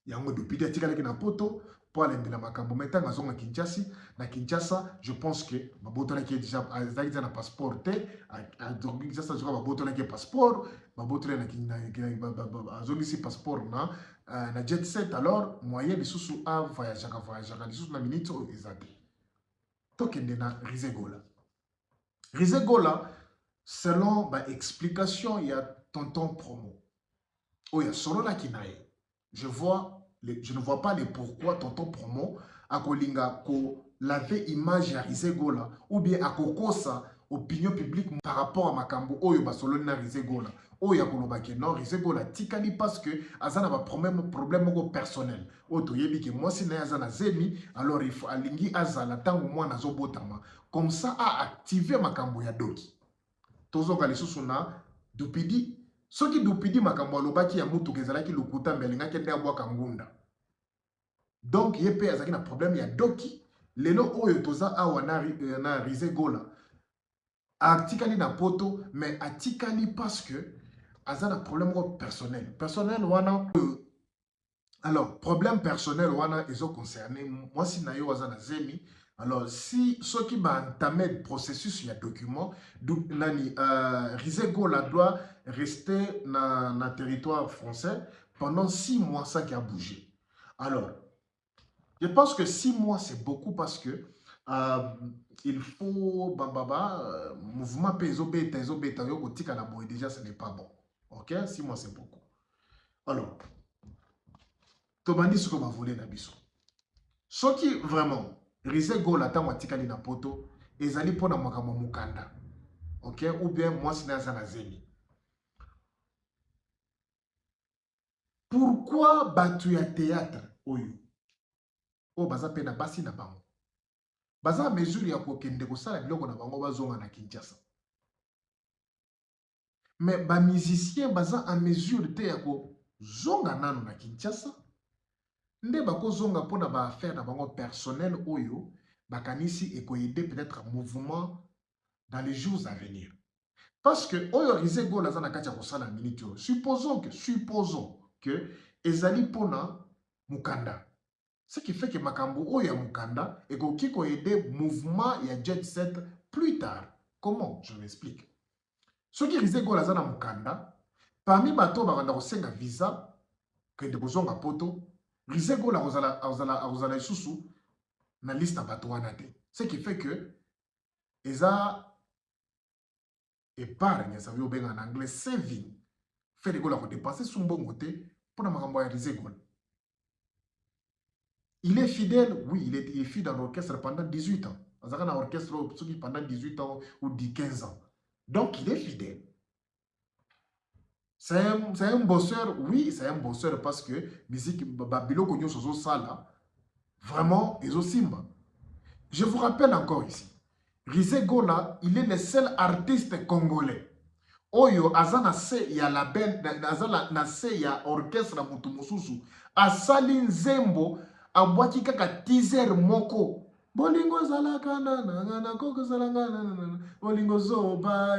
yango depuis de tikala na poto pour aller la makambo meta ngazonga Kinshasa je pense que babotona qui déjà azaki na passeport te à Kinshasa je babotona qui passeport babotona na azongi si passeport na jet set alors moyen de sous a voyager les sous na minute ezate tokende na Rizegola selon ba explication il y a tonton promo oya solo na kinaye je ne vois pas les pourquoi tonton promo a kolinga ko laver image à Rizegola ou bien à kokosa opinion publique par rapport à makambo oyo basolo na Rizegola oya kolobaki non Rizegola tikali parce que azana ba problème personnel oto yebi ke moi si na azana zemi alors il faut alingi azala tango moi na zobotama comme ça a activer makambo ya doki tozoka lisusu na dupidi soki dupidi makambo alobaki ya mutu kezalaki lukuta mbelinga kende abwaka ngunda donc yepe azaki na problème ya doki lelo oyo toza awa na Rizegola atikali na poto mais atikali parce que azana problème personnel wana alors problème personnel wana ezo concerné moi si na yo azana zemi alors si ceux qui va entamer le processus il y a document Rizegola doit rester dans le territoire français pendant 6 mois sans qu'il a bougé. Alors je pense que 6 mois c'est beaucoup parce que il faut mouvement peso beta déjà ce n'est pas bon. OK, 6 mois c'est beaucoup. Alors Tobandi ce que vous voulez na biso. Ce qui vraiment Rizegola tango atikali na poto ezali pona makambo mukanda. OK, ou bien moi sina zana zemi. Pourquoi batu ya théâtre oyo o baza pena basi na bango baza mesure ya kokende kosala biloko na bango bazonga na Kinshasa mais ba musicien baza en mesure te ya ko zonga nano na Kinshasa nde bakozonga pona ba affaire na bango personnel oyo bakanisi ekoyede peut-être un mouvement dans les jours à venir parce que oyo Rizegola za na kati ya kosala minute supposons que ezali pona mukanda ce qui fait que makambo oyo ya mukanda ekoki koyede mouvement ya jet set plus tard. Comment? Je m'explique. Ce qui Rizegola za na mukanda parmi bato bakanda kosenga visa kende kozonga poto Rizegola ozala isusu na liste bato wana te. Ce qui fait que eza épargne, ça veut dire en anglais saving. Fait Rizegola ko dépenser son bon côté pour makambo ya Rizegola. Il est fidèle, oui, il est fidèle dans l'orchestre pendant 18 ans. Azaka na orchestre pendant 18 ans ou 15 ans. Donc il est fidèle. C'est un bosseur, oui, c'est un bosseur parce que musique Babilo Konyo Sozo Sala, vraiment, ils simba. Je vous rappelle encore ici, Rizegola, il est le seul artiste congolais. Oyo azana se ya label, azana se ya orchestre na mutu mususu. Asali nzembo, abwaki kaka teaser moko. Bolingo zalaka na koko zalanga na bolingo zoba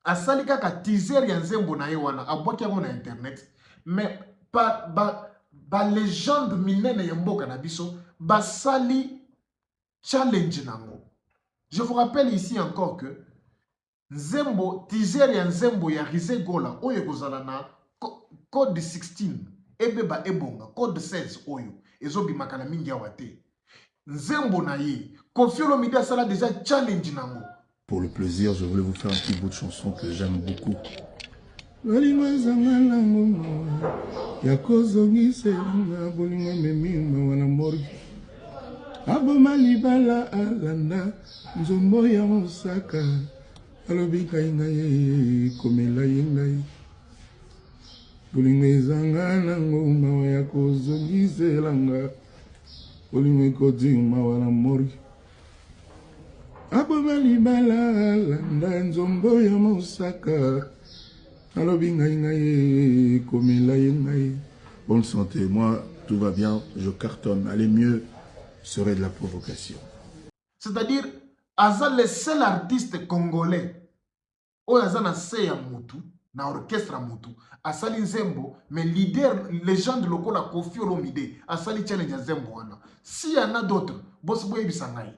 asali kaka teaser ya nzembo na ye wana abwaki yango na internet mais ba légende minene ya mboka na biso basali challenge nango. Je vous rappelle ici encore que nzembo teaser ya nzembo ya Rizegola oyo kozala na code 16 ebeba ebonga code 16 oyo ezobimaka na mingi awa te nzembo na ye Koffi Olomide asala déjà challenge nango. Pour le plaisir, je voulais vous faire un petit bout de chanson que j'aime beaucoup. Bonne santé, moi tout va bien, je cartonne. Aller mieux serait de la provocation. C'est-à-dire, Aza le seul artiste congolais, où Aza na se ya mutu, na orchestre mutu asali nzembo mais leader légende lokola Koffi Olomide asali challenge nzembo wana si y en a d'autres boss boye bisangai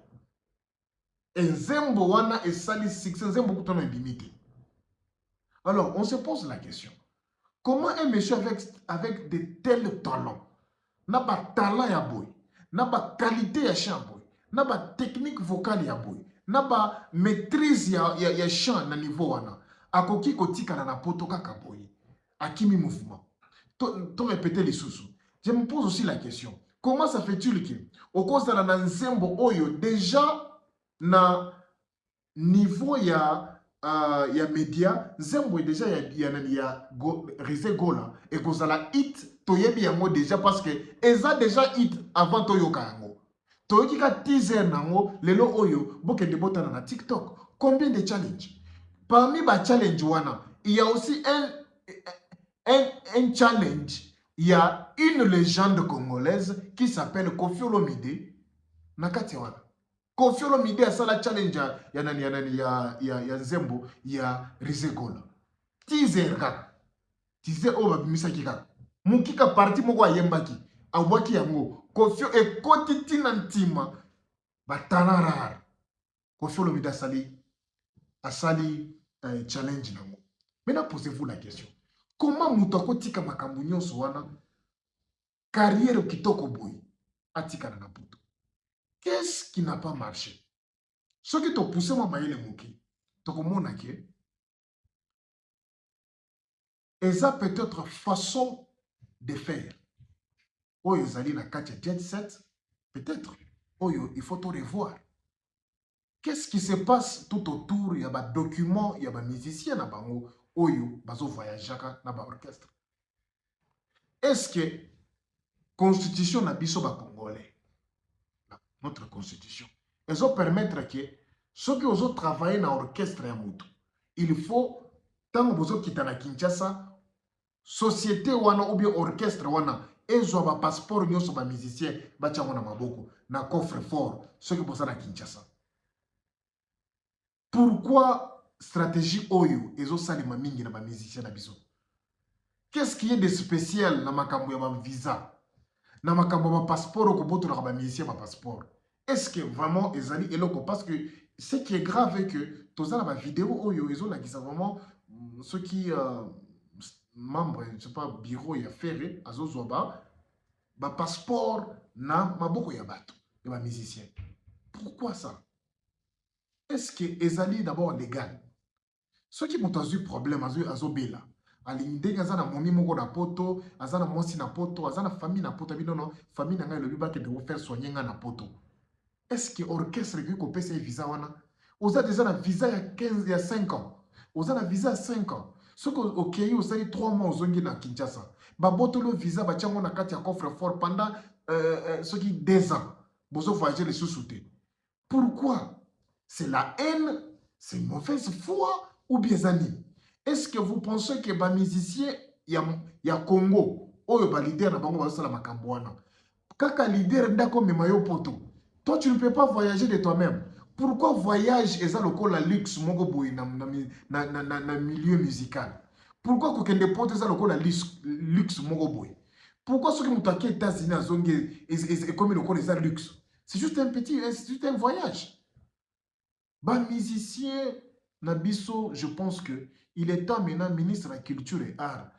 nzembo wana esali succès nzembo kutona limité. Alors on se pose la question, comment un monsieur avec de tels talents n'a pas talent ya boy, n'a pas qualité ya chant boy, n'a pas technique vocale ya boy, n'a pas maîtrise ya chant na niveau wana akoki kotika na poto kaka boy akimi mouvement to répéter les sous. Je me pose aussi la question, comment ça fait-il que au cause de la nzembo oyo déjà na niveau ya média nzembo déjà ya Rizé Gola et kozala hit toyebi yango déjà parce que eza déjà hit avant toyoka yango toyoki ka teaser nango lelo oyo bokende botana na TikTok. Combien de challenges? Parmi ba challenge wana il y a aussi un challenge. Il y a une légende congolaise qui s'appelle Koffi Olomide nakati wana. Koffi Olomide asala challenge ya nzembo ya Rizé Gola. Teaser kaka. Teaser oba bimisaki kaka. Mukika parti moko ayembaki. Awaki yango. Koffi ekoti tina ntima. Batanara. Koffi Olomide asali challenge nango. Maintenant posez-vous la question. Comment mutako tika makambo nyonso wana carrière kitoko boy atika na poto? Qu'est-ce qui n'a pas marché? Ce qui t'a poussé moi maïle moki, t'as comment que et ça peut-être façon de faire. Oh ils allaient na katia jet set, peut-être. Oh il faut tout revoir. Qu'est-ce qui se passe tout autour? Il y a des documents, il y a des musiciens na bango. Oyo bazo voyager na ba orchestre. Est-ce que constitution na biso ba congolais, notre constitution, elles ont permettre que ceux qui ont travaillé dans l'orchestre ya mutu, il faut tant que vous quittez na Kinshasa, société wana ou bien orchestre wana, ils ont un passeport nyoso ba musicien ba tchango na maboko na coffre fort ceux qui bossent na Kinshasa. Pourquoi stratégie oyo ezo salima mingi na ba musicien na biso? Qu'est-ce qui est de spécial na makambo ya ba visa? Na makambo ba passeport ko boto na ba musicien ba passeport? Est-ce que vraiment ezali eloko? Parce que ce qui est grave est que toza na ba vidéo oyo ezo la kisa vraiment ceux qui membres, je sais pas, bureau ya ferré azo zoba ba passeport na maboko ya bato ya ba musicien. Pourquoi ça? Est-ce que ezali d'abord légal? Ceux qui ont eu problème azo bela alinde azana momi moko na poto, azana mosi na poto, azana famille na poto, non famille na ngai le biba que de faire soigner nga na poto. Est-ce que orchestre qui ko pesa visa wana? Oza déjà na visa ya 15 ya 5 ans. Oza na visa ya 5 ans. Ce que OK, osali 3 mois ozongi na Kinshasa. Ba boto le visa ba tiango na kati ya coffre fort pendant ce qui 2 ans. Bozo voyager les sous-soutés. Pourquoi? C'est la haine, c'est une mauvaise foi ou bien zani? Est-ce que vous pensez que les musiciens ya Congo, ou ba leader na bango ba la makambo wana? Kaka leader ndako memayo poto. Toi tu ne peux pas voyager de toi-même. Pourquoi voyage eza lokola luxe moko boy na milieu musical? Pourquoi kokende poto eza lokola luxe moko boy? Pourquoi ceux qui ont attaqué les États-Unis à Zongue et comme lokola eza luxe? C'est juste un petit, c'est juste un voyage. Ba musicien Nabiso, je pense que il est temps maintenant, ministre de la Culture et Art.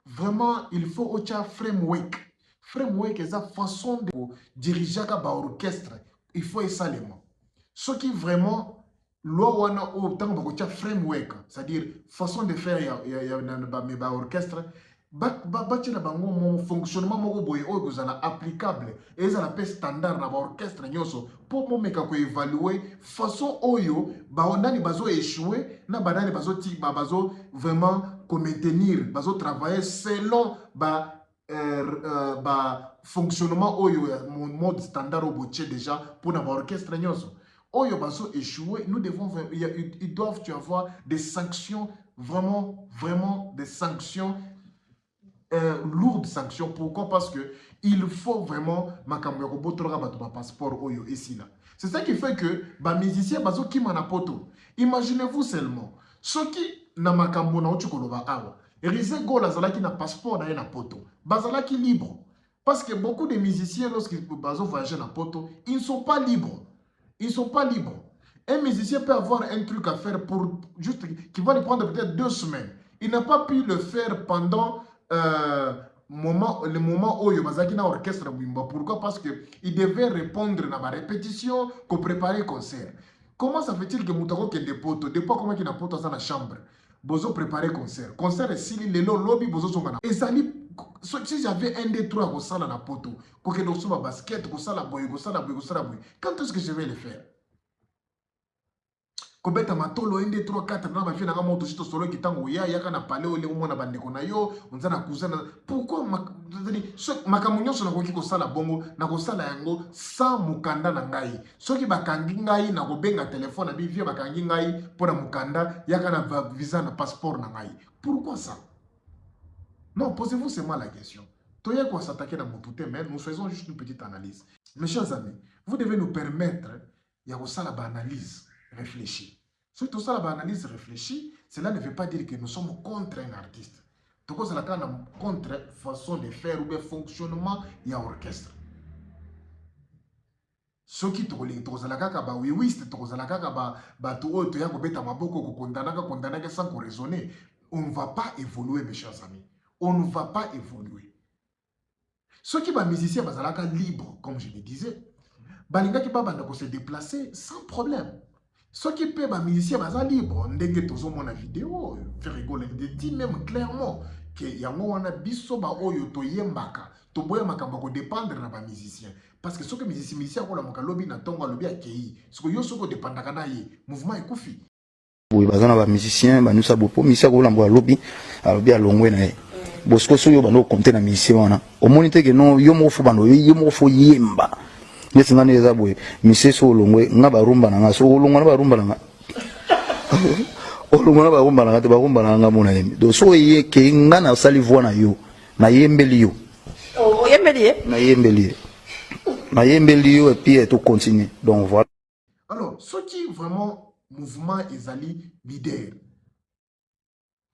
Vraiment, il faut aussi un framework. Framework est la façon de diriger un orchestre. Il faut essalement. Ce qui vraiment, loi wana autant de framework, c'est-à-dire façon de faire un orchestre. Bati na bango mon fonctionnement moko boye oyo kozala applicable eza na pe standard na ba orchestre nyoso pour momeka ko évaluer façon oyo ba ondani bazo échouer na banani bazo vraiment ko maintenir bazo travailler selon ba fonctionnement oyo mon mode standard au botier déjà pour na ba orchestre nyoso oyo bazo échouer. Nous devons ils doivent avoir des sanctions vraiment des sanctions lourdes sanctions. Pourquoi? Parce que il faut vraiment passeport oyo ici là. C'est ça qui fait que les musiciens bazo ki manapoto. Imaginez-vous seulement ceux qui na makambo na ochukoloba awa. Rizé Gola azalaki na passeport na poto. Bazalaki libre. Parce que beaucoup de musiciens, lorsqu'ils voyagent na poto, ils ne sont pas libres. Ils ne sont pas libres. Un musicien peut avoir un truc à faire pour juste qui va lui prendre peut-être 2 semaines. Il n'a pas pu le faire pendant le moment où il y a un orchestre. Pourquoi? Parce qu'il devait répondre à ma répétition, qu'on préparait concert. Comment ça fait-il que Moutaro qui est des potes, depuis comment il y a poto dans la chambre, bozo préparer concert. Concert est si le lobby bozo sont gana. Et ça si j'avais un des trois au sala na poto, pour que nous sommes basket, au sala boy, au sala boy, au sala boy. Quand est-ce que je vais le faire? Kobeta matolo un des 3 4 na ba fina nga moto sito solo kitango ya kana pale ole umona bandeko na yo onza na kuzana. Pourquoi makamunyo so na koki ko sala bongo na ko sala yango sans mukanda na ngai. Soki bakangi ngai na ko benga téléphone bi via bakangi ngai pona mukanda ya kana visa na passeport na ngai. Pourquoi ça? Non, posez-vous seulement la question. Toye quoi s'attaquer dans mon tout mais nous faisons juste une petite analyse. Mes chers amis, vous devez nous permettre ya ko sala ba analyse réfléchir. Si tout ça, l'analyse réfléchie, cela ne veut pas dire que nous sommes contre un artiste. Tout ça, c'est contre façon de faire ou bien fonctionnement il y a orchestre. Ce qui te relie, tout ça, oui, oui, c'est tout ça, tout ya kobeta maboko ko kondana sans qu'on raisonner. On ne va pas évoluer, mes chers amis. On ne va pas évoluer. Ceux qui sont musiciens, sont libres, comme je le disais. Balinga qui va se déplacer sans problème. Ceux qui peuvent les musiciens sont libres. Ndenge tozo mona vidéo, faire rigoler, dit même clairement que yango wana biso ba oyo to yembaka, to boya makamba ko dépendre na ba musicien. Parce que ceux que musiciens ko la mokalobi na tongo lobi akei, ce que yo soko dépendaka na ye, mouvement ekufi. Oui, bazana ba musicien, ba nusa bopo, musicien ko la mbo lobi, alobi alongwe na ye. Bosko so yo bando compter na musicien wana. Omoni te que non yo mo fo bando, yo mo fo yemba. Yes ngane eza boye mise so longwe nga barumba na nga so longwa na barumba na nga olongwa na barumba na nga te barumba na nga mona yemi do so ye ke nga na sali voix na yo na yembeli yo na yembeli yo et puis tout continue donc voilà. Alors ce qui vraiment mouvement ezali leader,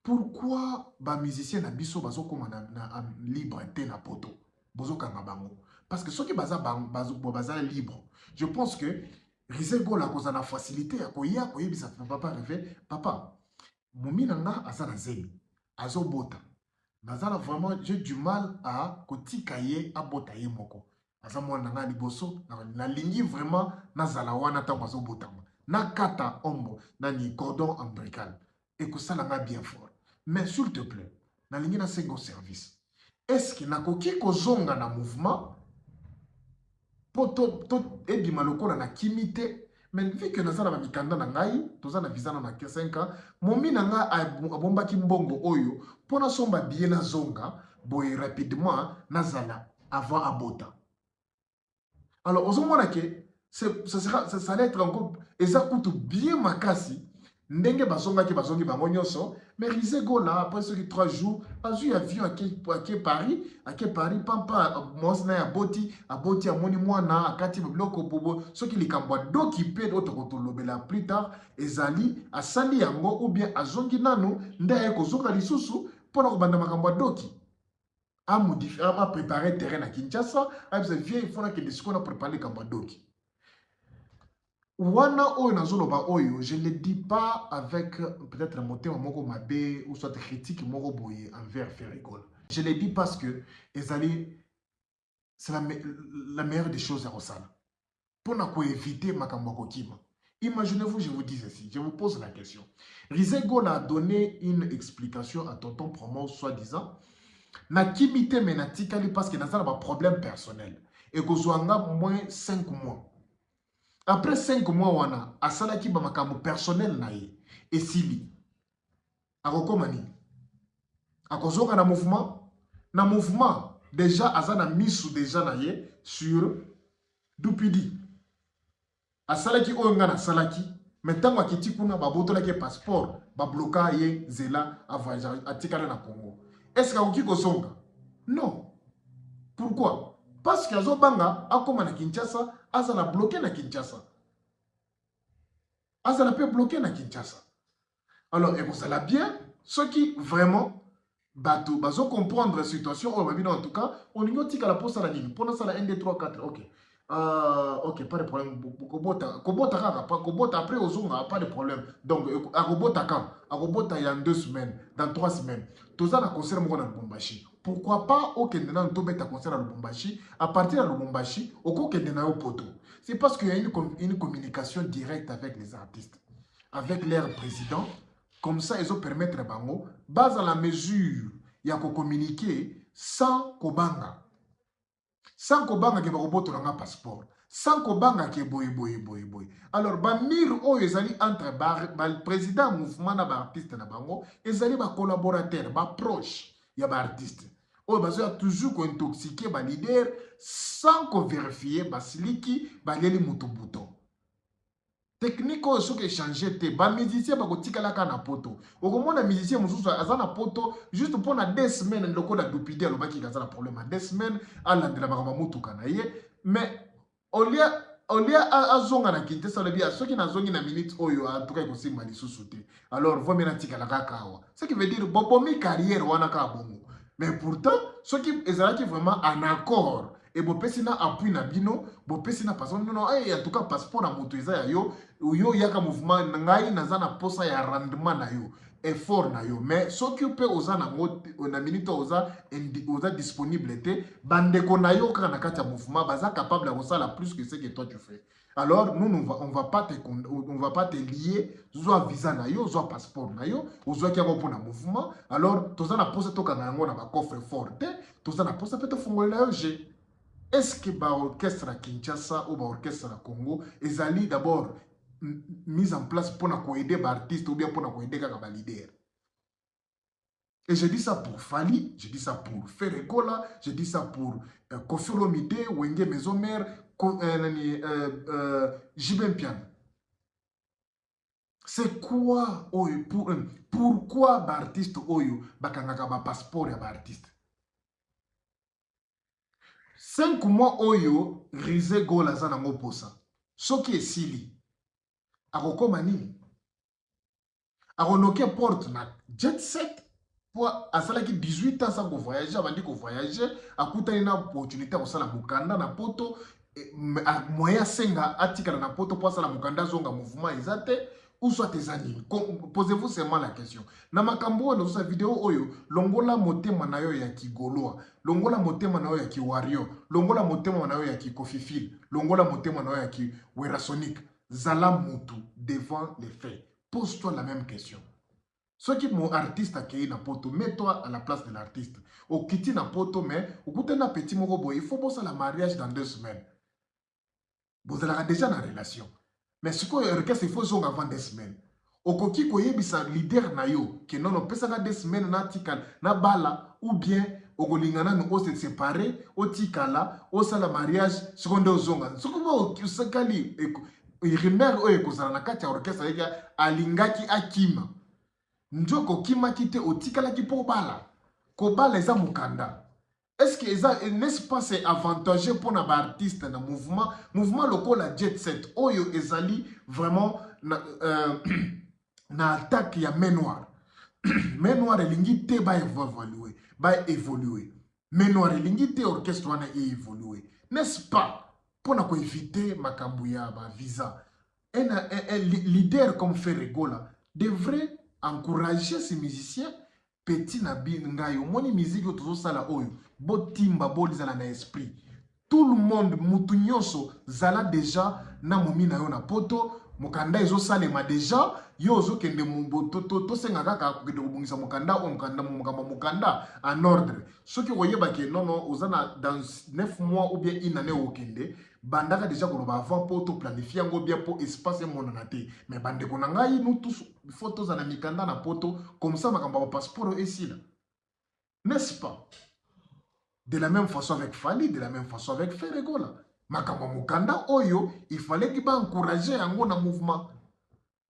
pourquoi ba musicien na biso bazo koma na liberté na poto bozo kanga bango? Parce que ceux qui sont libres, je pense que Rizé Gola a la facilité à koya ça ne peut pas rêver. Papa, Moumi nanga azana zemi, azo bota. Nazala vraiment, j'ai du mal à kotikaye à bota ye moko. Azamo nanga liboso, na ligne vraiment nazala wana ta azo bota. Na kata ombo, na ni cordon ombilical. Et que ça l'a bien fort. Mais s'il te plaît, na ligne na single service. Est-ce que na koki kozonga na mouvement? Et bien maloko na kimite, mais vu que nous avons mikanda na ngai, tous na visa na 5 ans, momi na nga abomba kimbongo oyo, pona somba bien na zonga, boy rapidement nazala avant abota. Alors, aux moments que ça allait être encore, et ça coûte bien makasi. Ndenge basonga ki basongi bango nyonso, mais Rizé Gola après ce 3 jours, azu avion à Paris, pampa mosna ya boti amoni mwana akati bloko bobo, ce qui likambwa doki pe d'autres kotolobela plus tard ezali asali yango ou bien azongi nanu ndaye kozoka lisusu pona ko banda makambwa doki. A préparé terrain à Kinshasa, a vient il faut que les qu'on a préparé kambwa doki. Wana oyo nazoloba oyo, je ne le dis pas avec peut-être un moteur moko mabe ou soit critique moko boye envers Ferrigol. Je le dis parce que c'est la meilleure des choses à Rosala. Pour ne éviter makambo kokima. Imaginez-vous, je vous dis ceci, je vous pose la question. Rizé Gola a donné une explication à Tonton Promo, soi-disant, na kimite menatikali parce que nazala ba problème personnel. Et kozwanga moins 5 mois. Après 5 mois, wana asalaki ba makambo personnel na ye esili. Akokomani. Akozoka na mouvement déjà azana misu déjà na ye sur Dupidi. Asalaki oyo na salaki, mais tango akiti kuna ba botolaki passeport, ba bloka ye zela avoyager atikala na Congo. Est-ce que kozonga? Non. Pourquoi? Parce que Azobanga a comme na Kinshasa, Azala bloqué na Kinshasa. Azala peut bloquer na Kinshasa. Alors, et ça l'a bien, ceux qui vraiment, bazo comprendre la situation, en tout cas, on y a la poste à la ligne. Pendant ça, la 1, 2, 3, 4, ok. Ok, pas de problème. Kobota après aux onga, pas de problème. Donc, à Robota quand? À Robota il y a 2 semaines, dans 3 semaines. Tout ça, on a concert à Lubumbashi. Pourquoi pas au Kendena, on tombe à concert à Lubumbashi? À partir de Lubumbashi, au Kendena au poto. C'est parce qu'il y a une communication directe avec les artistes, avec leur président. Comme ça, ils ont permettre bango, base à la mesure, il y a qu'on communiquer sans kobanga. Sans kobanga ke baroboto na passeport. Sans kobanga ke boy. Alors, bamir o ezali entre le président mouvement na ba artiste na bango, ezali ba collaborateur, ba proche ya ba artiste. O bazo toujours ko intoxiquer ba leader sans ko vérifier ba siliki ba leli mutubuto. Technique ce qui changé te ba musicien ba ko tikala kana poto. O ko mona musicien mususu azana poto juste pour na 2 semaines ndoko na dupide lo baki kazala problème 2 semaines ala de la ba mutu kana ye mais olia azonga na Kinshasa le bia soki na zongi na minute oyo en tout cas ko simba lisusu te. Alors vomi na tikala kakawa. Ce qui veut dire bobomi carrière wana ka bongo. Mais pourtant ceux qui ezalaki vraiment en accord et bo pesina appui na bino bo pesina passeport non en tout cas passeport na moto eza yo yaka mouvement ngai nazana posa ya rendement na yo effort na yo mais s'occuper ozana na minute oza disponible te bandeko na yo kana kati ya mouvement baza capable de ça la plus que ce que toi tu fais. Alors nous on va pas te lier soit visa na yo soit passeport na yo soit qui pour na mouvement. Alors tozana posa to kana ngo na ba coffre fort te tozana posa peut te fongola yo j'ai. Est-ce que l'orchestre à Kinshasa ou l'orchestre à Congo est d'abord mise en place pour aider les artistes ou bien pour aider les leaders? Et je dis ça pour Fali, je dis ça pour Ferregola, je dis ça pour Koffi Olomide, Wenge Mezomer, Jibin Pian. C'est quoi pourquoi l'artiste oyo bakangaka ba passeport ya artiste? 5 mois oyo Rise Gola zana ngoposa. Soki esili. Akokoma nini? Akonoke porte na jet set pour asalaki 18 ans sans voyager, avant de voyager, akutani na opportunité kosala mukanda na poto moyen senga atikala na poto pour sala mukanda zonga mouvement ezate. Où soit tes animes? Posez-vous seulement la question. Na makambo na sa vidéo oyo, longola motema na yo ya Kigoloa, longola motema na yo ya Kiwario, longola motema na yo ya Kikofifil, longola motema na yo ya Kiwerasonic. Zala mutu devant les faits. Pose-toi la même question. Ceux qui mon artiste a créé na poto, mets-toi à la place de l'artiste. Au kiti na poto, mais au côté na petit morobo, il faut bosser la mariage dans 2 semaines. Vous allez déjà dans la relation. Mais ce qu'on requête, il faut jouer avant 2 semaines. Okoki koyebisa leader na yo, que non, on peut ça 2 semaines na tikal, na bala, ou bien, okolingana nous se séparer, o tikala, o sala mariage, seconde ozonga. Ce qu'on va au sakali, rimer o ekozala na kati ya orchestre avec alingaki akima. Njoko kima kite o tikala ki po bala. Ko bala eza mukanda. Est-ce que n'est-ce pas c'est avantageux pour les artistes dans le mouvement local la jet set oyo ezali vraiment na attaque ya main noire. Main noire elingi te ba évoluer. Main noire elingi te orchestre wana évoluer. N'est-ce pas pour na ko éviter makambu ya ba visa. Un leader comme Ferregola devrait encourager ses musiciens petit na bingayo moni musique otozo sala oyo botimba bolizala na esprit tout le monde mutu nyonso zala déjà na momi na yo na poto mukanda ezo salema déjà yo ozo kende mboto to senga kaka kende kubungisa mukanda o mukanda en ordre soki koyeba ke non ozana dans 9 mois ou bien une année okende bandaka déjà ko ba avant poto planifier ngo bien pour espace monana te mais bande ko ngai nous tous photos na mikanda na poto comme ça makamba ba passeport ici là n'est-ce pas? De la même façon avec Fali, de la même façon avec Ferregola. Makamba mukanda oyo, il fallait qu'il encourager un mouvement.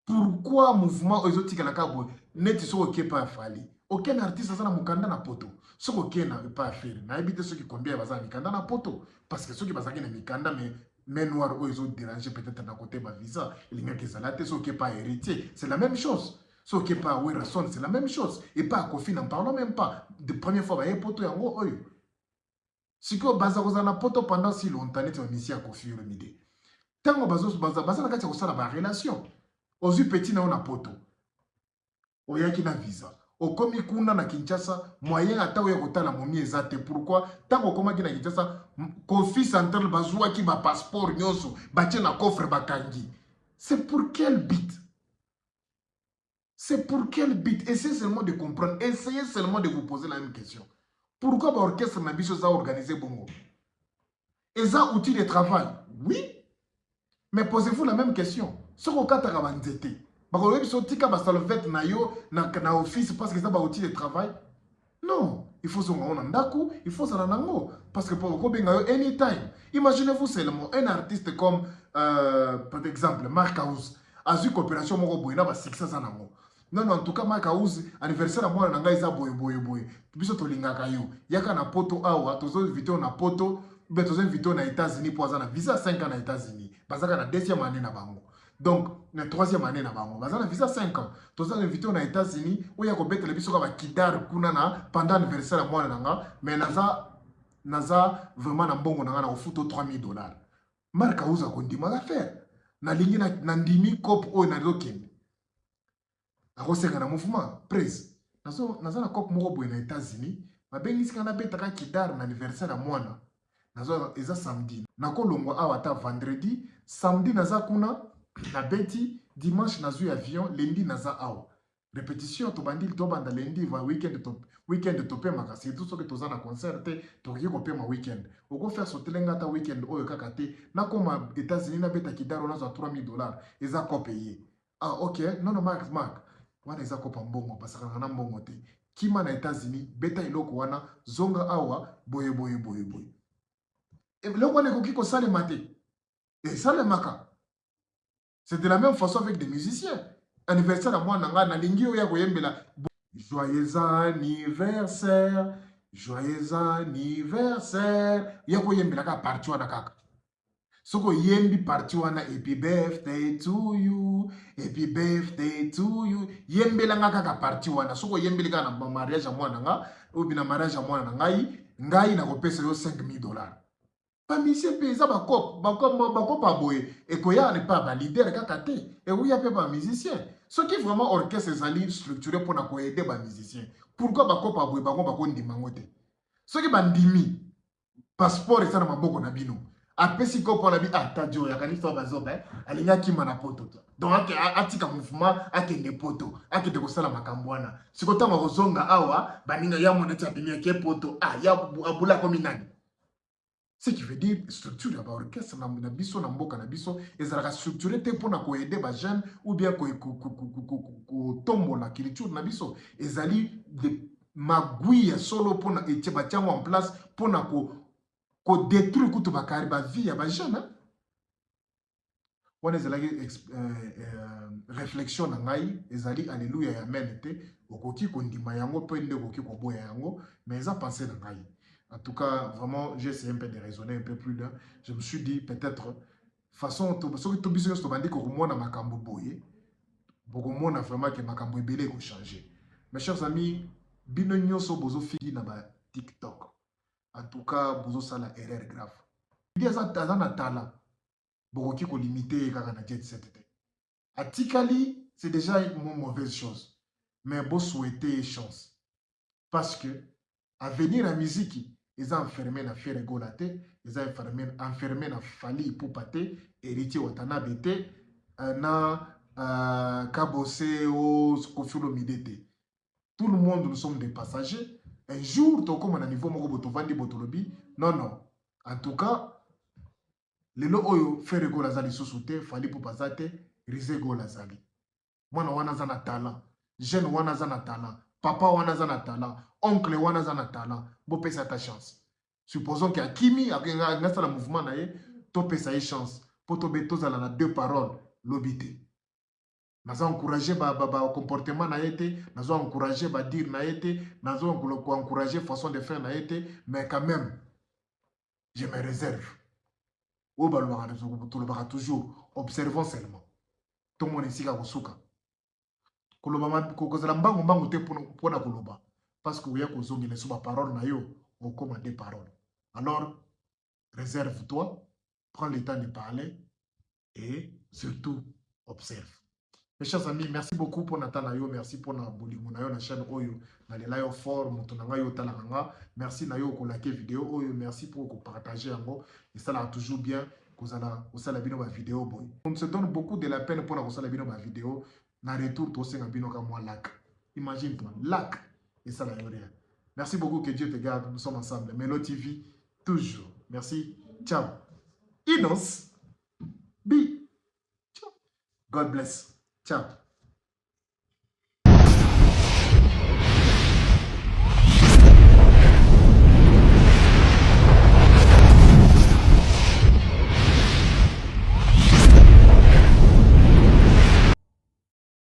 Pourquoi mouvement ozotika la kabo net so ok pas Fali? Aucun artiste a mukanda na poto. Ce ok na pas faire. Na éviter ceux qui combien baza mikanda na poto parce que ceux qui baza na mikanda mais noir oyo déranger peut-être na côté ba visa, il y a que ça là te so ok pas héritier. C'est la même chose. Ce qui est pas à Werrason, c'est la même chose. Et pas à Kofi, n'en parlons même pas. De première fois, il y a poto yango oyo. Si que bazaroza na poto pendant si longtemps, tu vas misser à Kofi le midi. Tant que baza na kati la relation. Ozu petit na ona poto. Oyaki na visa. Okomi kuna na Kinshasa, moyen ata oya kotala momi ezate. Pourquoi? Tant que komaki na Kinshasa, Kofi Central bazua ki ba passeport nyoso, batie na coffre bakangi. C'est pour quel but? C'est pour quel but? Essayez seulement de comprendre. Essayez seulement de vous poser la même question. Pourquoi l'orchestre n'a pas organisé bongo? Et ça, outil de travail? Oui. Mais posez-vous la même question. Ce qu'on a fait, na office parce que ça va outil de travail? Non. Il faut il faut parce que pour anytime. Imaginez-vous seulement un artiste comme, par exemple, Mark House. A eu coopération avec 600 ans. Non, en tout cas, Mark House, anniversaire à moi, il y a boy. Puis surtout, il y a un poto, tu as invité na poto, tu as invité aux États-Unis pour avoir un visa 5 ans aux États-Unis. Parce que la deuxième année, donc, la troisième année, parce que la visa 5 ans. Tu as invité aux États-Unis, où il y a un biso kidar pendant l'anniversaire à moi, mais naza vraiment un bon na au foot $3,000. Mark House a dit ma affaire. Na lingi na ndimi cop o na lokende. Akosenga na mouvement prise. Nazo na cop moko boy na États-Unis, ba bengisi kana betaka kidar na anniversaire à mwana. Nazo eza samedi. Na kolongwa awata vendredi, samedi naza kuna na beti, dimanche nazu avion, lundi naza awa. Répétition to bandil to banda lundi va weekend topé makasi tout ce que toza na concert to ki ko pema weekend. Oko faire sotelenga ta weekend oyo kaka te na koma États-Unis na beta kidaro na za $3,000 eza ko payer. Ah OK, non Mark. Wana eza ko pambongo parce que na mbongo te. Kima na États-Unis beta iloko wana zonga awa boye. Et le wana ko kiko sale maté. Et sale maka. C'est de la même façon avec des musiciens. Anniversaire à moi na lingi oya ko yembela joyeux anniversaire ya ko yembela ka parti wana kaka soko yembi parti wana happy birthday to you yembela nga kaka parti wana soko yembeli ka na mariage à moi nga ou bien mariage à moi na ngai na ko pesa yo $5,000. Pas monsieur pesa bakop pa boye et koya ne pas leader kaka te et oui ya pe ba musicien. Ce qui est vraiment orchestre est structuré pour aider les musiciens. Pourquoi bakop pa boye bako ndima ngote? Ce qui bandimi passeport et ça na maboko na bino. Apesi ko pour la bi tadio ya kanisa bazoba alinya kima na poto. Donc atika mouvement akende poto akende ko sala makambwana. Sikota makozonga awa baninga ya moneta bimia ke poto ya abula kominani. Ce qui veut dire structure ya orchestre na biso na mboka na biso ezalaka structuré te pona ko aider ba jeunes ou bien ko tombola culture na biso ezali de magouille solo pona etie ba tiango en place pona ko détruire kutu bakari ba vie ya ba jeunes. Wana ezalaki réflexion na ngai ezali alléluia ya amen te okoki ko ndima yango pe nde okoki ko boya yango mais eza pensée na ngai. En tout cas, vraiment, j'ai essayé un peu de raisonner un peu plus là. Je me suis dit, peut-être, façon, ce que tu business tu bandit que moi na makambo boye, beaucoup moi na vraiment que makambo belé ko changer. Mes chers amis, bino nyoso bozo figi na ba TikTok. En tout cas, bozo sala erreur grave. Il y a ça na tala. Beaucoup qui ko limiter kaka na jet set. Atikali, c'est déjà une mauvaise chose. Mais bon souhaiter chance. Parce que à venir la musique, ils ont enfermé na faire rigolater, ils ont enfermé na fali pour pâter, héritier Watanabe te, na kabose au Kofiolo Midete. Tout le monde, nous sommes des passagers. Un jour, tu comme un niveau moko botovandi botolobi. Non. En tout cas, les lo oyo faire rigolazali sous-souté, fali pour pasate, risé golazali. Moi, wana zana talent. Jeune wana zana talent. Papa wana zana talent. Oncle wana zana talent. Bo pesa ta chance. Supposons qu'il y a Kimi, a un mouvement nae, to pesa une chance. Pour to beto zala na deux paroles, l'obité. Nazo encourager ba comportement naete, nazo encourager ba dire naete, nazo encourager façon de faire naete, mais quand même, je me réserve. Ou ba lo toujours, observons seulement. Tout le monde ici ka kosuka. kozala mbangu te mpona koloba parce que oya kozongela so baparole na yo okoma des paroles. Alors réserve-toi, prends le temps de parler et surtout observe. Mes chers amis, merci beaucoup pour Nathan Nayo, merci pour na bolingo na yo na chaîne Oyo, na lela yo fort, motonanga yo talanga, merci na yo ko like vidéo Oyo, merci pour ko partager yango et ça là toujours bien kozala osala bino ba vidéo boy. On se donne beaucoup de la peine pour na osala bino ba vidéo, na retour to senga bino ka moi like. Imagine-toi, like et ça là yo rien. Merci beaucoup, que Dieu te garde, nous sommes ensemble. Melo TV toujours. Merci. Ciao. Inos B. God bless. Ciao.